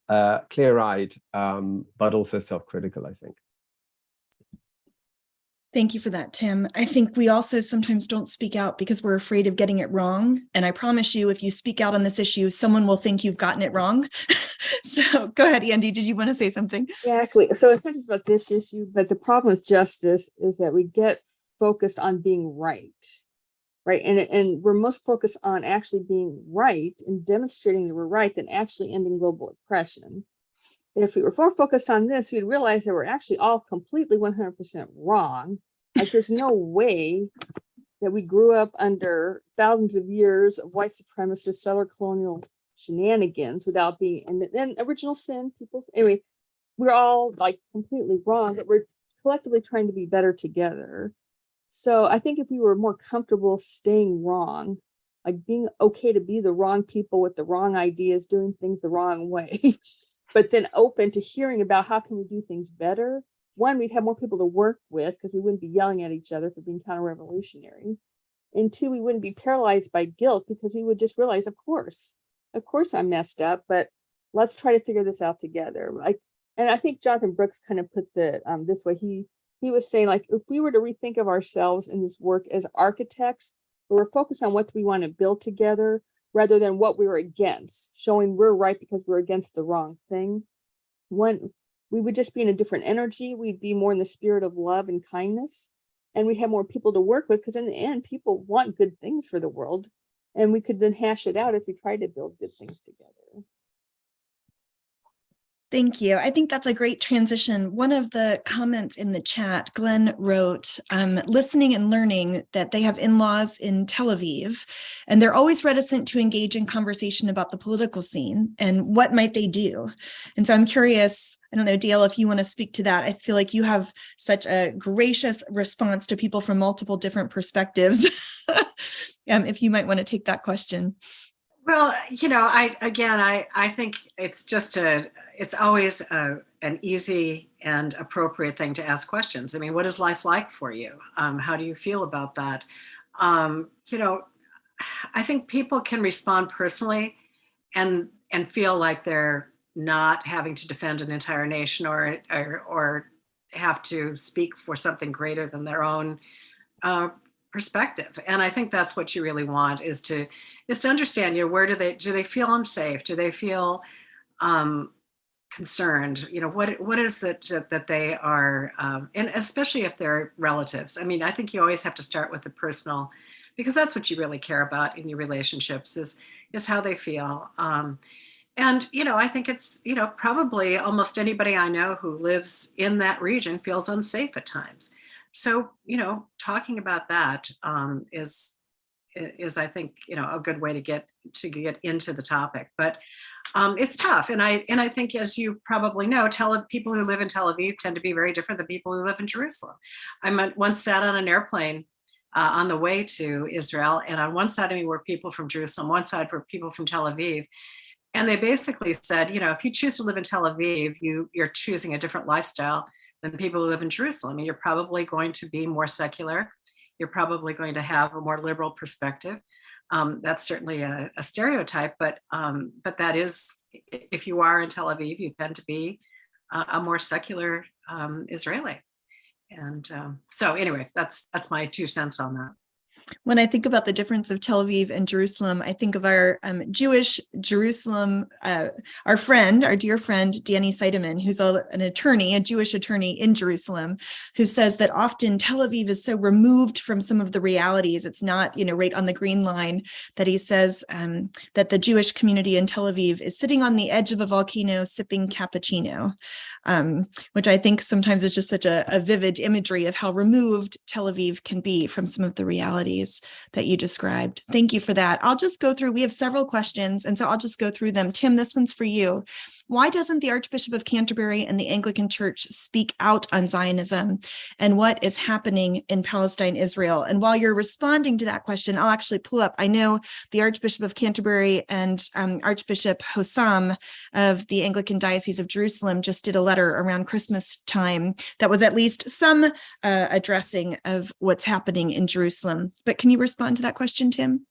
clear-eyed, but also self-critical, I think. Thank you for that, Tim. I think we also sometimes don't speak out because we're afraid of getting it wrong. And I promise you, if you speak out on this issue, someone will think you've gotten it wrong. So go ahead, Andy. Did you want to say something? Exactly. So it's not just about this issue, but the problem with justice is that we get focused on being right? And we're most focused on actually being right and demonstrating that we're right than actually ending global oppression. If we were more focused on this, we'd realize that we're actually all completely 100% wrong. Like, there's no way that we grew up under thousands of years of white supremacist settler colonial shenanigans without being, and then original sin, people. Anyway, we're all like completely wrong, but we're collectively trying to be better together. So I think if we were more comfortable staying wrong, like being okay to be the wrong people with the wrong ideas, doing things the wrong way, but then open to hearing about how can we do things better. One, we'd have more people to work with because we wouldn't be yelling at each other for being counter-revolutionary. And two, we wouldn't be paralyzed by guilt because we would just realize, of course I messed up, but let's try to figure this out together. And I think Jonathan Brooks kind of puts it this way. He was saying, like, if we were to rethink of ourselves in this work as architects, where we're focused on what we want to build together, rather than what we were against, showing we're right because we're against the wrong thing. One, we would just be in a different energy. We'd be more in the spirit of love and kindness, and we'd have more people to work with, because in the end, people want good things for the world, and we could then hash it out as we try to build good things together. Thank you. I think that's a great transition. One of the comments in the chat, Glenn wrote, listening and learning that they have in-laws in Tel Aviv, and they're always reticent to engage in conversation about the political scene and what might they do. And so I'm curious, I don't know, Dale, if you want to speak to that. I feel like you have such a gracious response to people from multiple different perspectives. If you might want to take that question. Well, I think it's always an easy and appropriate thing to ask questions. I mean, what is life like for you? How do you feel about that? I think people can respond personally and feel like they're not having to defend an entire nation or have to speak for something greater than their own perspective. And I think that's what you really want is to understand, where do they feel unsafe? Do they feel concerned? What is it that they are, and especially if they're relatives. I mean, I think you always have to start with the personal, because that's what you really care about in your relationships is how they feel. And, I think it's, probably almost anybody I know who lives in that region feels unsafe at times. So, talking about that is I think, a good way to get into the topic. But it's tough. And I think, as you probably know, people who live in Tel Aviv tend to be very different than people who live in Jerusalem. I once sat on an airplane on the way to Israel, and on one side of me were people from Jerusalem, one side were people from Tel Aviv. And they basically said, if you choose to live in Tel Aviv, you're choosing a different lifestyle than people who live in Jerusalem. And you're probably going to be more secular. You're probably going to have a more liberal perspective. That's certainly a stereotype, but that is, if you are in Tel Aviv, you tend to be a more secular Israeli. And so anyway, that's my 2 cents on that. When I think about the difference of Tel Aviv and Jerusalem, I think of our Jewish Jerusalem, our dear friend, Danny Seidemann, who's an attorney, a Jewish attorney in Jerusalem, who says that often Tel Aviv is so removed from some of the realities. It's not, right on the green line, that he says that the Jewish community in Tel Aviv is sitting on the edge of a volcano sipping cappuccino, which I think sometimes is just such a vivid imagery of how removed Tel Aviv can be from some of the realities that you described. Thank you for that. I'll just go through, we have several questions, and so I'll just go through them. Tim, this one's for you. Why doesn't the Archbishop of Canterbury and the Anglican Church speak out on Zionism and what is happening in Palestine, Israel? And while you're responding to that question, I'll actually pull up, I know the Archbishop of Canterbury and Archbishop Hossam of the Anglican Diocese of Jerusalem just did a letter around Christmas time that was at least some addressing of what's happening in Jerusalem. But can you respond to that question, Tim?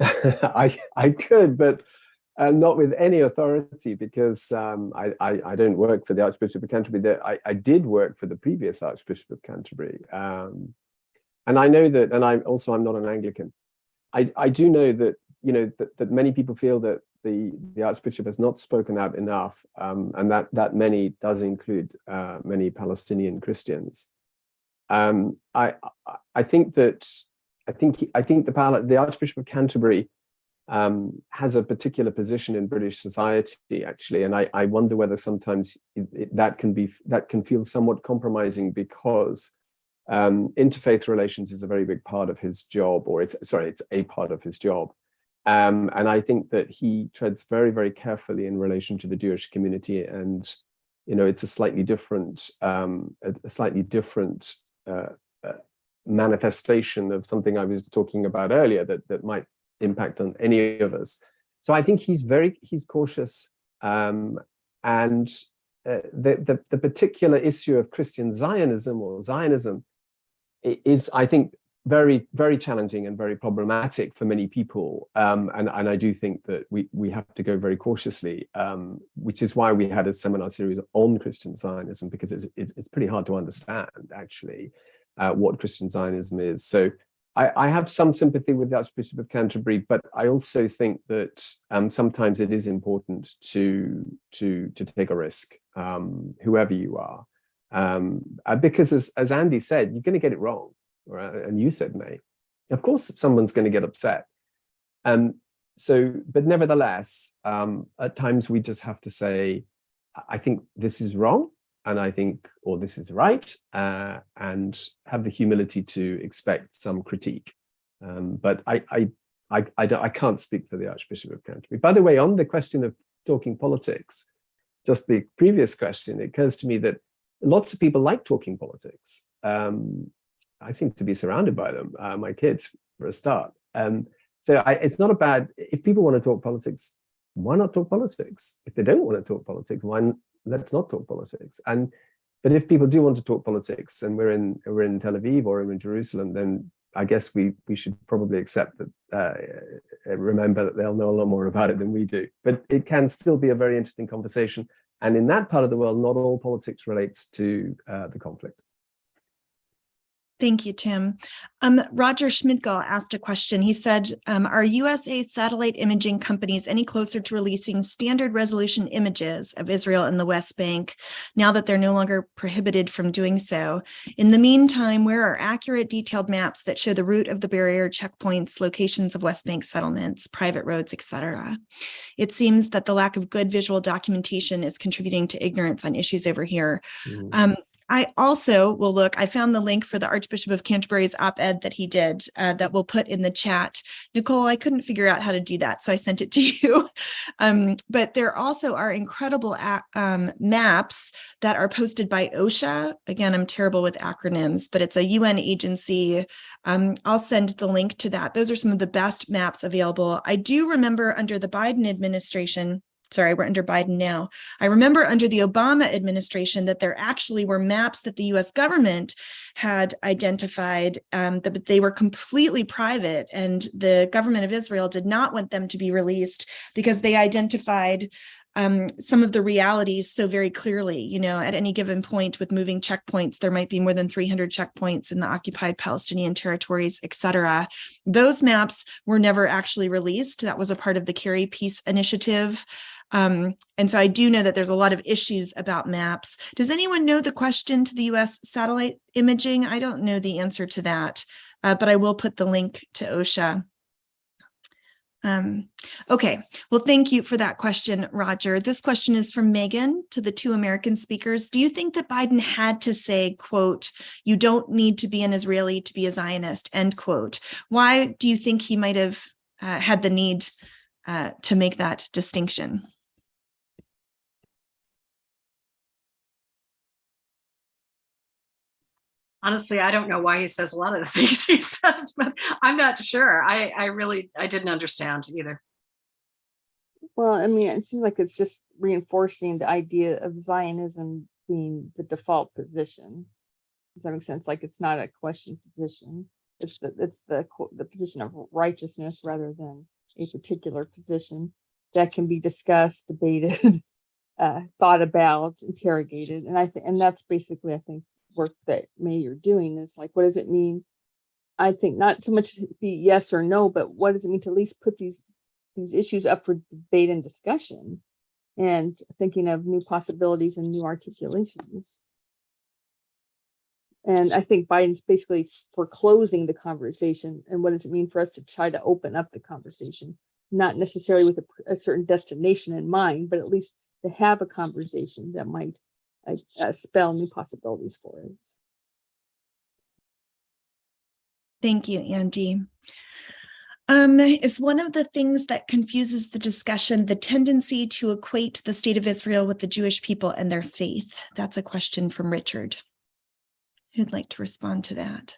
I could, but not with any authority, because I don't work for the Archbishop of Canterbury. I did work for the previous Archbishop of Canterbury, and I know that, and I'm not an Anglican. I do know that that many people feel that the Archbishop has not spoken out enough, and that many does include many Palestinian Christians. I think that. I think the Archbishop of Canterbury has a particular position in British society, actually, and I wonder whether sometimes that can feel somewhat compromising, because interfaith relations is a very big part of his job, or it's a part of his job, and I think that he treads very, very carefully in relation to the Jewish community, and it's a slightly different manifestation of something I was talking about earlier that might impact on any of us. So I think he's cautious, and the particular issue of Christian Zionism or Zionism is, I think, very, very challenging and very problematic for many people, and I do think that we have to go very cautiously, which is why we had a seminar series on Christian Zionism, because it's pretty hard to understand, actually, what Christian Zionism is. So I have some sympathy with the Archbishop of Canterbury, but I also think that sometimes it is important to take a risk, whoever you are, because as Andy said, you're going to get it wrong, right? And you said, May, of course someone's going to get upset. but nevertheless, at times we just have to say, I think this is wrong, and I think, or this is right, and have the humility to expect some critique. But I can't speak for the Archbishop of Canterbury. By the way, on the question of talking politics, just the previous question, it occurs to me that lots of people like talking politics. I seem to be surrounded by them, my kids for a start. So it's not a bad, if people want to talk politics, why not talk politics? If they don't want to talk politics, let's not talk politics. But if people do want to talk politics, and we're in Tel Aviv or we're in Jerusalem, then I guess we should probably accept that, remember that they'll know a lot more about it than we do. But it can still be a very interesting conversation. And in that part of the world, not all politics relates to the conflict. Thank you, Tim. Roger Schmidgall asked a question. He said, are USA satellite imaging companies any closer to releasing standard resolution images of Israel and the West Bank now that they're no longer prohibited from doing so? In the meantime, where are accurate, detailed maps that show the route of the barrier, checkpoints, locations of West Bank settlements, private roads, etc.? It seems that the lack of good visual documentation is contributing to ignorance on issues over here. Mm-hmm. I also will look, I found the link for the Archbishop of Canterbury's op-ed that he did that we'll put in the chat. Nicole, I couldn't figure out how to do that, so I sent it to you. But there also are incredible maps that are posted by OSHA. Again, I'm terrible with acronyms, but it's a UN agency. I'll send the link to that. Those are some of the best maps available. I do remember under the Biden administration, sorry, we're under Biden now. I remember under the Obama administration that there actually were maps that the US government had identified, but they were completely private, and the government of Israel did not want them to be released because they identified some of the realities so very clearly. You know, at any given point with moving checkpoints, there might be more than 300 checkpoints in the occupied Palestinian territories, et cetera. Those maps were never actually released. That was a part of the Kerry Peace Initiative. And so I do know that there's a lot of issues about maps. Does anyone know the question to the US satellite imaging? I don't know the answer to that, but I will put the link to OSHA. Okay, well, thank you for that question, Roger. This question is from Megan to the two American speakers. Do you think that Biden had to say, quote, "You don't need to be an Israeli to be a Zionist," end quote? Why do you think he might have had the need to make that distinction? Honestly, I don't know why he says a lot of the things he says, but I'm not sure. I didn't understand either. Well, I mean, it seems like it's just reinforcing the idea of Zionism being the default position. Does that make sense? Like, it's not a question position. It's the position of righteousness rather than a particular position that can be discussed, debated, thought about, interrogated. And that's basically, I think, work that May you're doing is like, what does it mean? I think not so much to be yes or no, but what does it mean to at least put these issues up for debate and discussion, and thinking of new possibilities and new articulations. And I think Biden's basically foreclosing the conversation. And what does it mean for us to try to open up the conversation, not necessarily with a certain destination in mind, but at least to have a conversation that might spell new possibilities for us. Thank you, Andy. Is one of the things that confuses the discussion the tendency to equate the state of Israel with the Jewish people and their faith? That's a question from Richard. Who'd like to respond to that?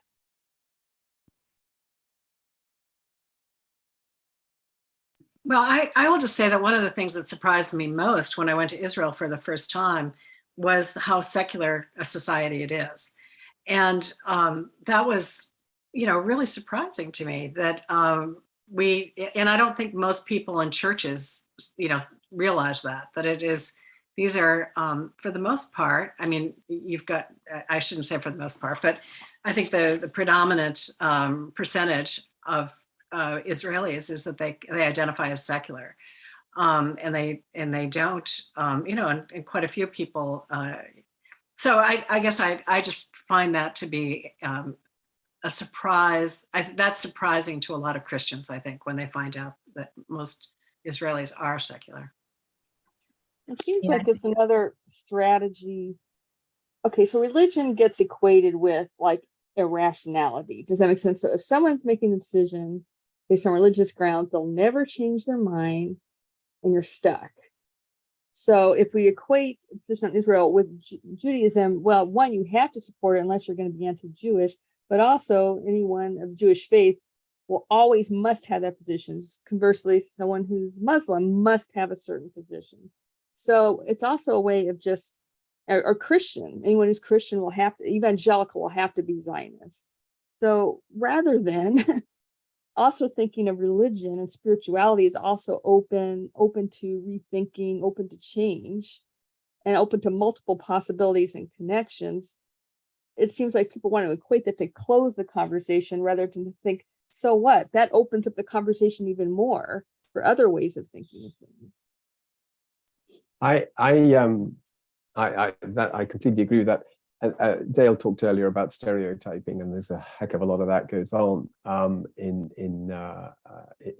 Well, I will just say that one of the things that surprised me most when I went to Israel for the first time was how secular a society it is. And that was, really surprising to me that and I don't think most people in churches, realize that it is, these are, for the most part, I mean, you've got, I shouldn't say for the most part, but I think the predominant percentage of Israelis is that they identify as secular. And they don't, and quite a few people. So I guess I just find that to be a surprise. That's surprising to a lot of Christians, I think, when they find out that most Israelis are secular. It seems Yeah. like it's another strategy. Okay, so religion gets equated with like irrationality. Does that make sense? So if someone's making a decision based on religious grounds, they'll never change their mind and you're stuck. So if we equate the position on Israel with Judaism, well, one, you have to support it unless you're going to be anti-Jewish, but also anyone of Jewish faith will always must have that position. Conversely, someone who's Muslim must have a certain position. So it's also a way of just, or Christian, anyone who's Christian will have to, evangelical will have to be Zionist. So rather than also thinking of religion and spirituality is also open to rethinking, open to change, and open to multiple possibilities and connections. It seems like people want to equate that to close the conversation rather than to think, so what? That opens up the conversation even more for other ways of thinking of things. I completely agree with that. Dale talked earlier about stereotyping, and there's a heck of a lot of that goes on in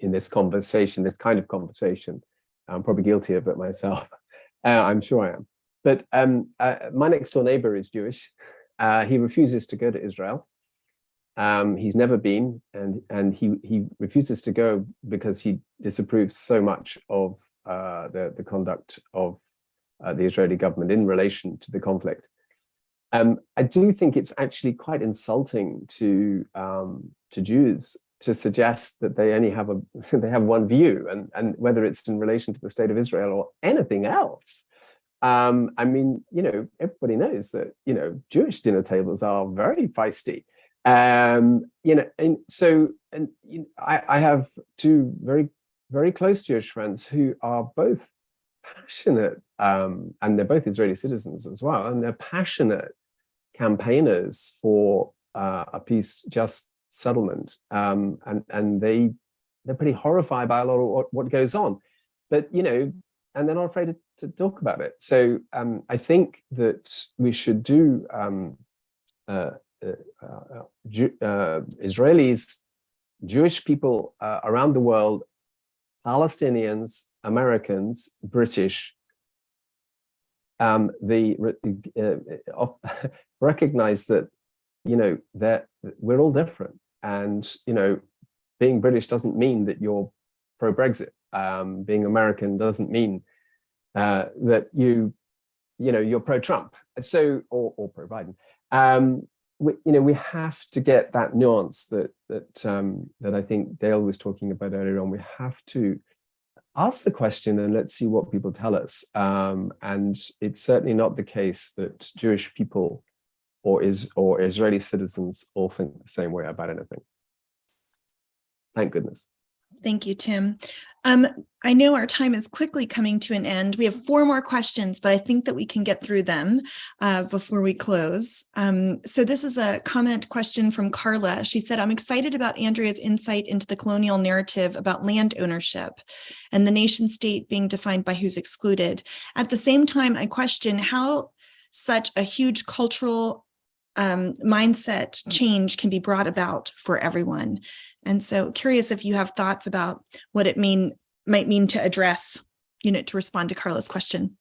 this conversation, this kind of conversation. I'm probably guilty of it myself. I'm sure I am. But my next door neighbor is Jewish. He refuses to go to Israel. He's never been, and he refuses to go because he disapproves so much of the conduct of the Israeli government in relation to the conflict. I do think it's actually quite insulting to Jews to suggest that they only have they have one view, and whether it's in relation to the state of Israel or anything else. I mean, everybody knows that Jewish dinner tables are very feisty. I have two very, very close Jewish friends who are both passionate, and they're both Israeli citizens as well, and they're passionate campaigners for a peace, just settlement, and they're pretty horrified by a lot of what goes on, but and they're not afraid to talk about it. So I think that we should do Israelis, Jewish people around the world, Palestinians, Americans, British, recognize that that we're all different, and being British doesn't mean that you're pro-Brexit. Being American doesn't mean that you're pro-Trump, so or pro-Biden. We have to get that nuance that I think Dale was talking about earlier on. We have to ask the question and let's see what people tell us. And it's certainly not the case that Jewish people or Israeli citizens all think the same way about anything. Thank goodness. Thank you, Tim. I know our time is quickly coming to an end. We have 4 more questions, but I think that we can get through them before we close. So this is a comment question from Carla. She said, I'm excited about Andrea's insight into the colonial narrative about land ownership and the nation state being defined by who's excluded. At the same time, I question how such a huge cultural mindset change can be brought about for everyone. And so curious if you have thoughts about what it might mean to address, to respond to Carla's question.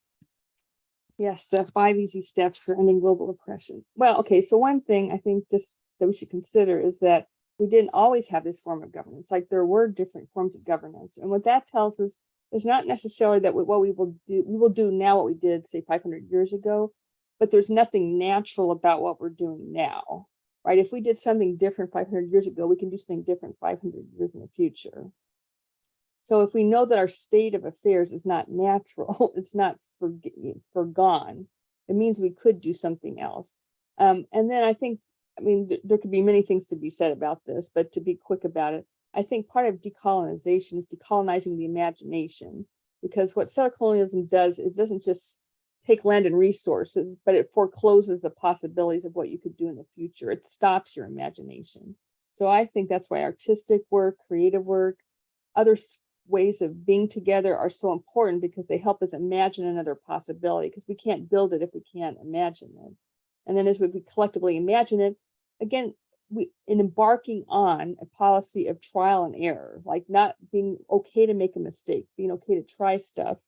Yes, the 5 easy steps for ending global oppression. Well, okay, so one thing I think just that we should consider is that we didn't always have this form of governance. Like there were different forms of governance. And what that tells us is not necessarily that what we will do now what we did, say, 500 years ago, but there's nothing natural about what we're doing now. Right? If we did something different 500 years ago, we can do something different 500 years in the future. So if we know that our state of affairs is not natural, it's not forgone, it means we could do something else. And then I think, there could be many things to be said about this, but to be quick about it, I think part of decolonization is decolonizing the imagination, because what settler colonialism does, it doesn't just take land and resources, but it forecloses the possibilities of what you could do in the future. It stops your imagination. So I think that's why artistic work, creative work, other ways of being together are so important, because they help us imagine another possibility, because we can't build it if we can't imagine it. And then as we collectively imagine it, again, in embarking on a policy of trial and error, like not being okay to make a mistake, being okay to try stuff,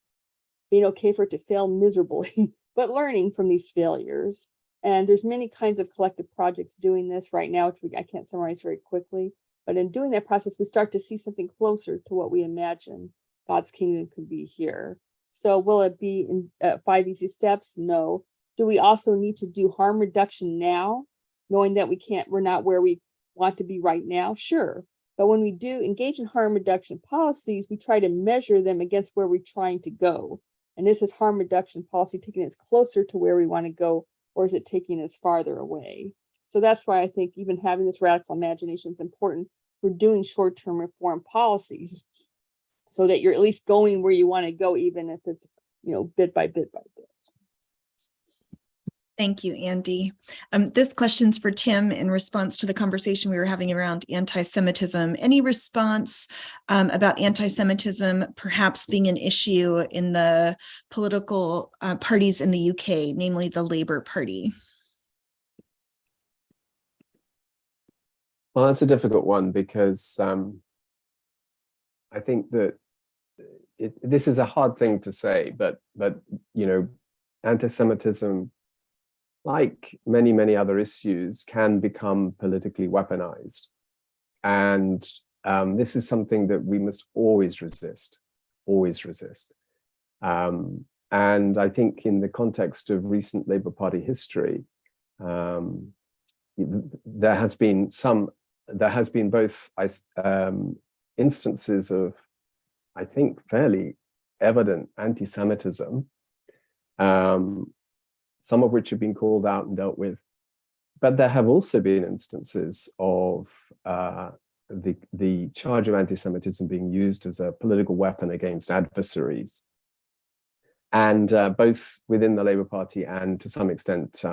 being okay for it to fail miserably, but learning from these failures. And there's many kinds of collective projects doing this right now, which I can't summarize very quickly. But in doing that process, we start to see something closer to what we imagine God's kingdom could be here. So will it be in 5 easy steps? No. Do we also need to do harm reduction now, knowing that we're not where we want to be right now? Sure. But when we do engage in harm reduction policies, we try to measure them against where we're trying to go. And is this harm reduction policy taking us closer to where we want to go, or is it taking us farther away? So that's why I think even having this radical imagination is important for doing short-term reform policies, so that you're at least going where you want to go, even if it's, bit by bit by bit. Thank you, Andy. This question's for Tim in response to the conversation we were having around anti-Semitism. Any response about anti-Semitism perhaps being an issue in the political parties in the UK, namely the Labour Party? Well, that's a difficult one because I think that this is a hard thing to say, but anti-Semitism, like many other issues, can become politically weaponized. And this is something that we must always resist. And I think in the context of recent Labour Party history, there has been both instances of, I think, fairly evident anti-Semitism, some of which have been called out and dealt with. But there have also been instances of the charge of anti-Semitism being used as a political weapon against adversaries, and both within the Labour Party and to some extent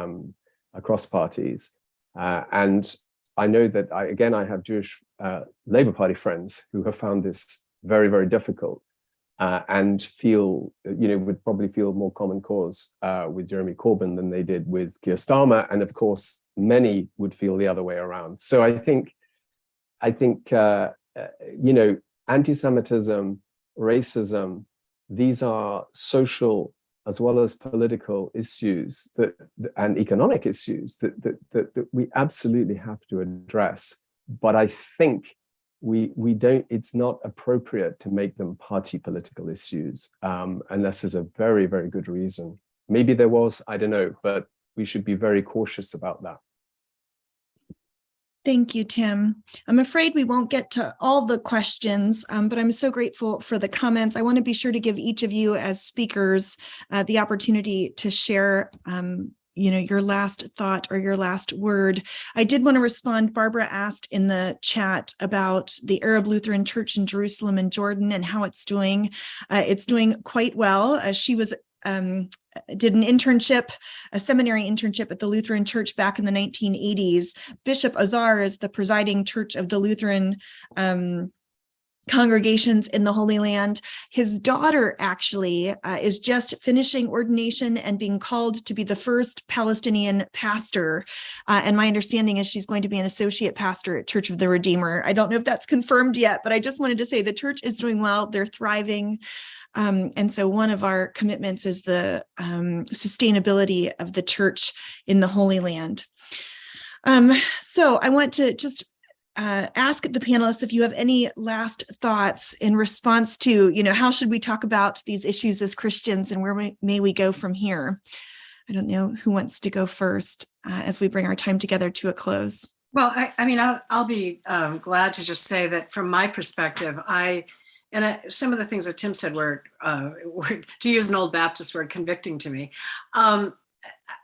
across parties. And I know that I have Jewish Labour Party friends who have found this very, very difficult. And would probably feel more common cause with Jeremy Corbyn than they did with Keir Starmer, and of course, many would feel the other way around. So I think, anti-Semitism, racism, these are social as well as political issues and economic issues that we absolutely have to address. But I think it's not appropriate to make them party political issues unless there's a very, very good reason. Maybe there was, I don't know, but we should be very cautious about that. Thank you, Tim. I'm afraid we won't get to all the questions, but I'm so grateful for the comments. I want to be sure to give each of you as speakers the opportunity to share your last thought or your last word. I did want to respond. Barbara asked in the chat about the Arab Lutheran Church in Jerusalem and Jordan and how it's doing. It's doing quite well. She did an internship, a seminary internship at the Lutheran Church back in the 1980s. Bishop Azar is the presiding church of the Lutheran congregations in the Holy Land. His daughter actually is just finishing ordination and being called to be the first Palestinian pastor. And my understanding is she's going to be an associate pastor at Church of the Redeemer. I don't know if that's confirmed yet, but I just wanted to say the church is doing well. They're thriving. And so one of our commitments is the sustainability of the church in the Holy Land. So I want to just ask the panelists if you have any last thoughts in response to, how should we talk about these issues as Christians and where may we go from here? I don't know who wants to go first as we bring our time together to a close. Well, I'll be glad to just say that from my perspective, some of the things that Tim said were, to use an old Baptist word, convicting to me.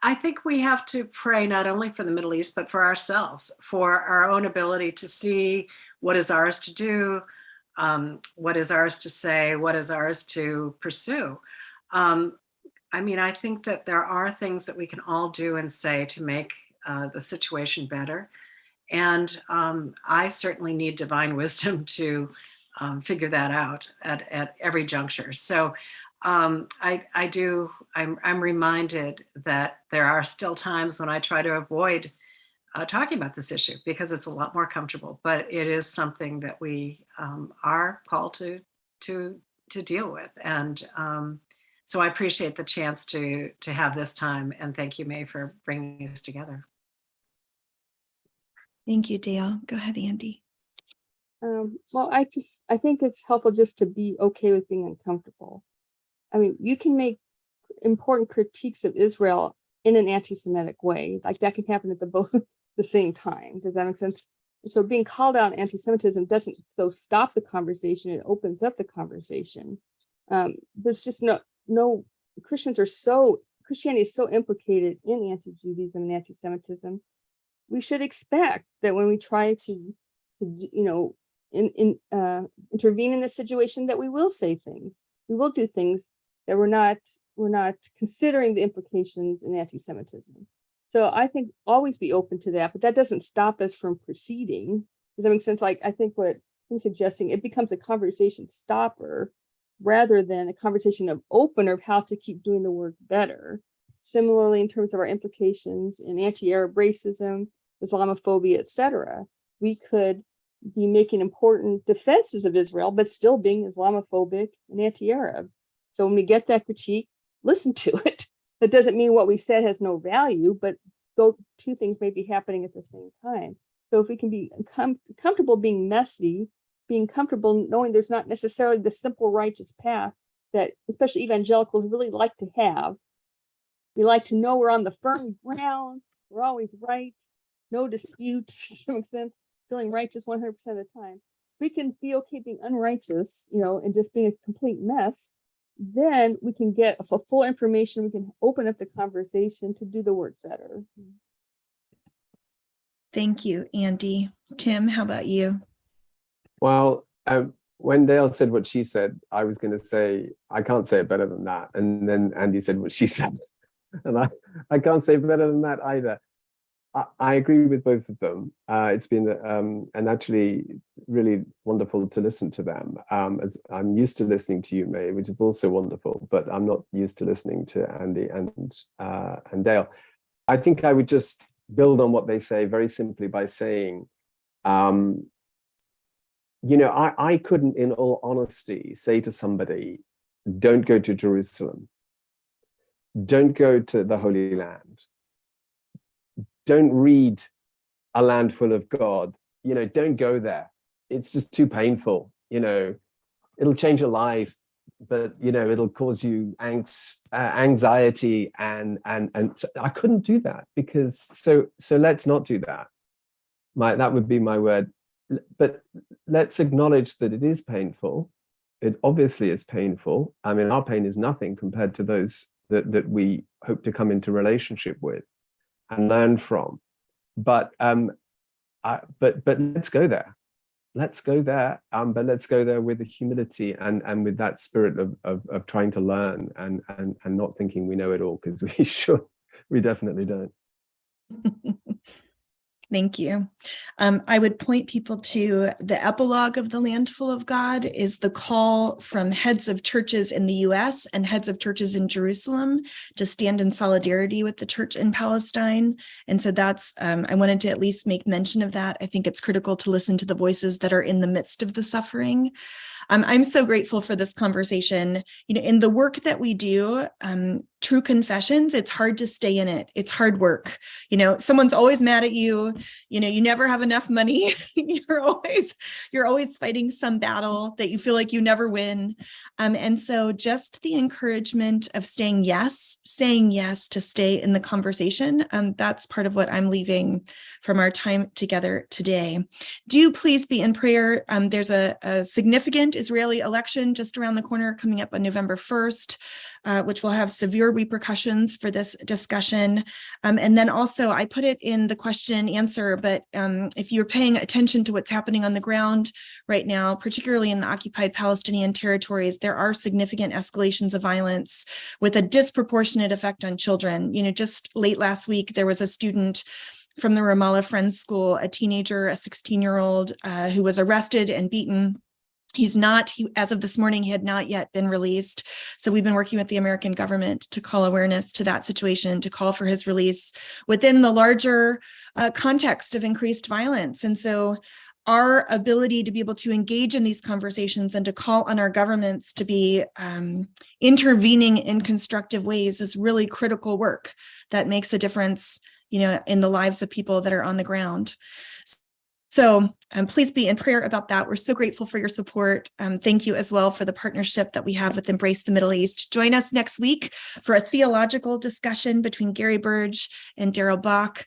I think we have to pray not only for the Middle East, but for ourselves, for our own ability to see what is ours to do, what is ours to say, what is ours to pursue. I think that there are things that we can all do and say to make the situation better. And I certainly need divine wisdom to figure that out at every juncture. So I'm reminded that there are still times when I try to avoid talking about this issue because it's a lot more comfortable, but it is something that we are called to deal with. And so I appreciate the chance to have this time, and thank you, May, for bringing us together. Thank you, Dale. Go ahead, Andy. Well, I think it's helpful just to be okay with being uncomfortable. I mean, you can make important critiques of Israel in an anti-Semitic way. Like that can happen at the same time. Does that make sense? And so being called out on anti-Semitism doesn't though stop the conversation. It opens up the conversation. There's just no Christianity is so implicated in anti-Judaism and anti-Semitism. We should expect that when we try to intervene in this situation, that we will say things, we will do things that we're not considering the implications in anti-Semitism. So I think always be open to that, but that doesn't stop us from proceeding. Does that make sense? Like I think what I'm suggesting, it becomes a conversation stopper rather than a conversation of opener of how to keep doing the work better. Similarly, in terms of our implications in anti-Arab racism, Islamophobia, etc., we could be making important defenses of Israel, but still being Islamophobic and anti-Arab. So when we get that critique, listen to it. That doesn't mean what we said has no value, but those two things may be happening at the same time. So if we can be comfortable being messy, being comfortable knowing there's not necessarily the simple righteous path that especially evangelicals really like to have. We like to know we're on the firm ground, we're always right, no disputes, does that make sense? Feeling righteous 100% of the time. We can be okay being unrighteous, and just being a complete mess. Then we can get a full information. We can open up the conversation to do the work better. Thank you, Andy. Tim, how about you? Well, when Dale said what she said, I was going to say, I can't say it better than that. And then Andy said what she said. And I can't say better than that either. I agree with both of them. It's been and actually really wonderful to listen to them. As I'm used to listening to you, May, which is also wonderful, but I'm not used to listening to Andy and Dale. I think I would just build on what they say very simply by saying, I couldn't, in all honesty, say to somebody, don't go to Jerusalem, don't go to the Holy Land. Don't read A Land Full of God, don't go there. It's just too painful, it'll change your life, but, it'll cause you anxiety and I couldn't do that because, so let's not do that. That would be my word. But let's acknowledge that it is painful. It obviously is painful. I mean, our pain is nothing compared to those that we hope to come into relationship with and learn from, but let's go there. Let's go there, but let's go there with the humility and with that spirit of trying to learn and not thinking we know it all, because we definitely don't. Thank you. I would point people to the epilogue of The Land Full of God is the call from heads of churches in the US and heads of churches in Jerusalem to stand in solidarity with the church in Palestine. And so that's, I wanted to at least make mention of that. I think it's critical to listen to the voices that are in the midst of the suffering. I'm so grateful for this conversation. In the work that we do, True Confessions, it's hard to stay in it. It's hard work. Someone's always mad at you. You never have enough money. You're always fighting some battle that you feel like you never win. And so just the encouragement of saying yes to stay in the conversation. That's part of what I'm leaving from our time together today. Do please be in prayer. There's a significant Israeli election just around the corner coming up on November 1st, which will have severe repercussions for this discussion. And then also I put it in the question and answer, but if you're paying attention to what's happening on the ground right now, particularly in the occupied Palestinian territories, there are significant escalations of violence with a disproportionate effect on children. Just late last week, there was a student from the Ramallah Friends School, a teenager, a 16-year-old who was arrested and beaten. As of this morning, he had not yet been released. So we've been working with the American government to call awareness to that situation, to call for his release within the larger context of increased violence. And so our ability to be able to engage in these conversations and to call on our governments to be intervening in constructive ways is really critical work that makes a difference, in the lives of people that are on the ground. So please be in prayer about that. We're so grateful for your support. Thank you as well for the partnership that we have with Embrace the Middle East. Join us next week for a theological discussion between Gary Burge and Daryl Bach,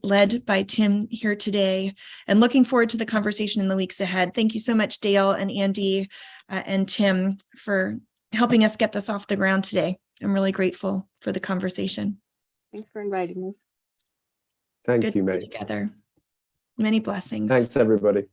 led by Tim here today. And looking forward to the conversation in the weeks ahead. Thank you so much, Dale and Andy and Tim, for helping us get this off the ground today. I'm really grateful for the conversation. Thanks for inviting us. Thank Good you, to be May. together. Many blessings. Thanks, everybody.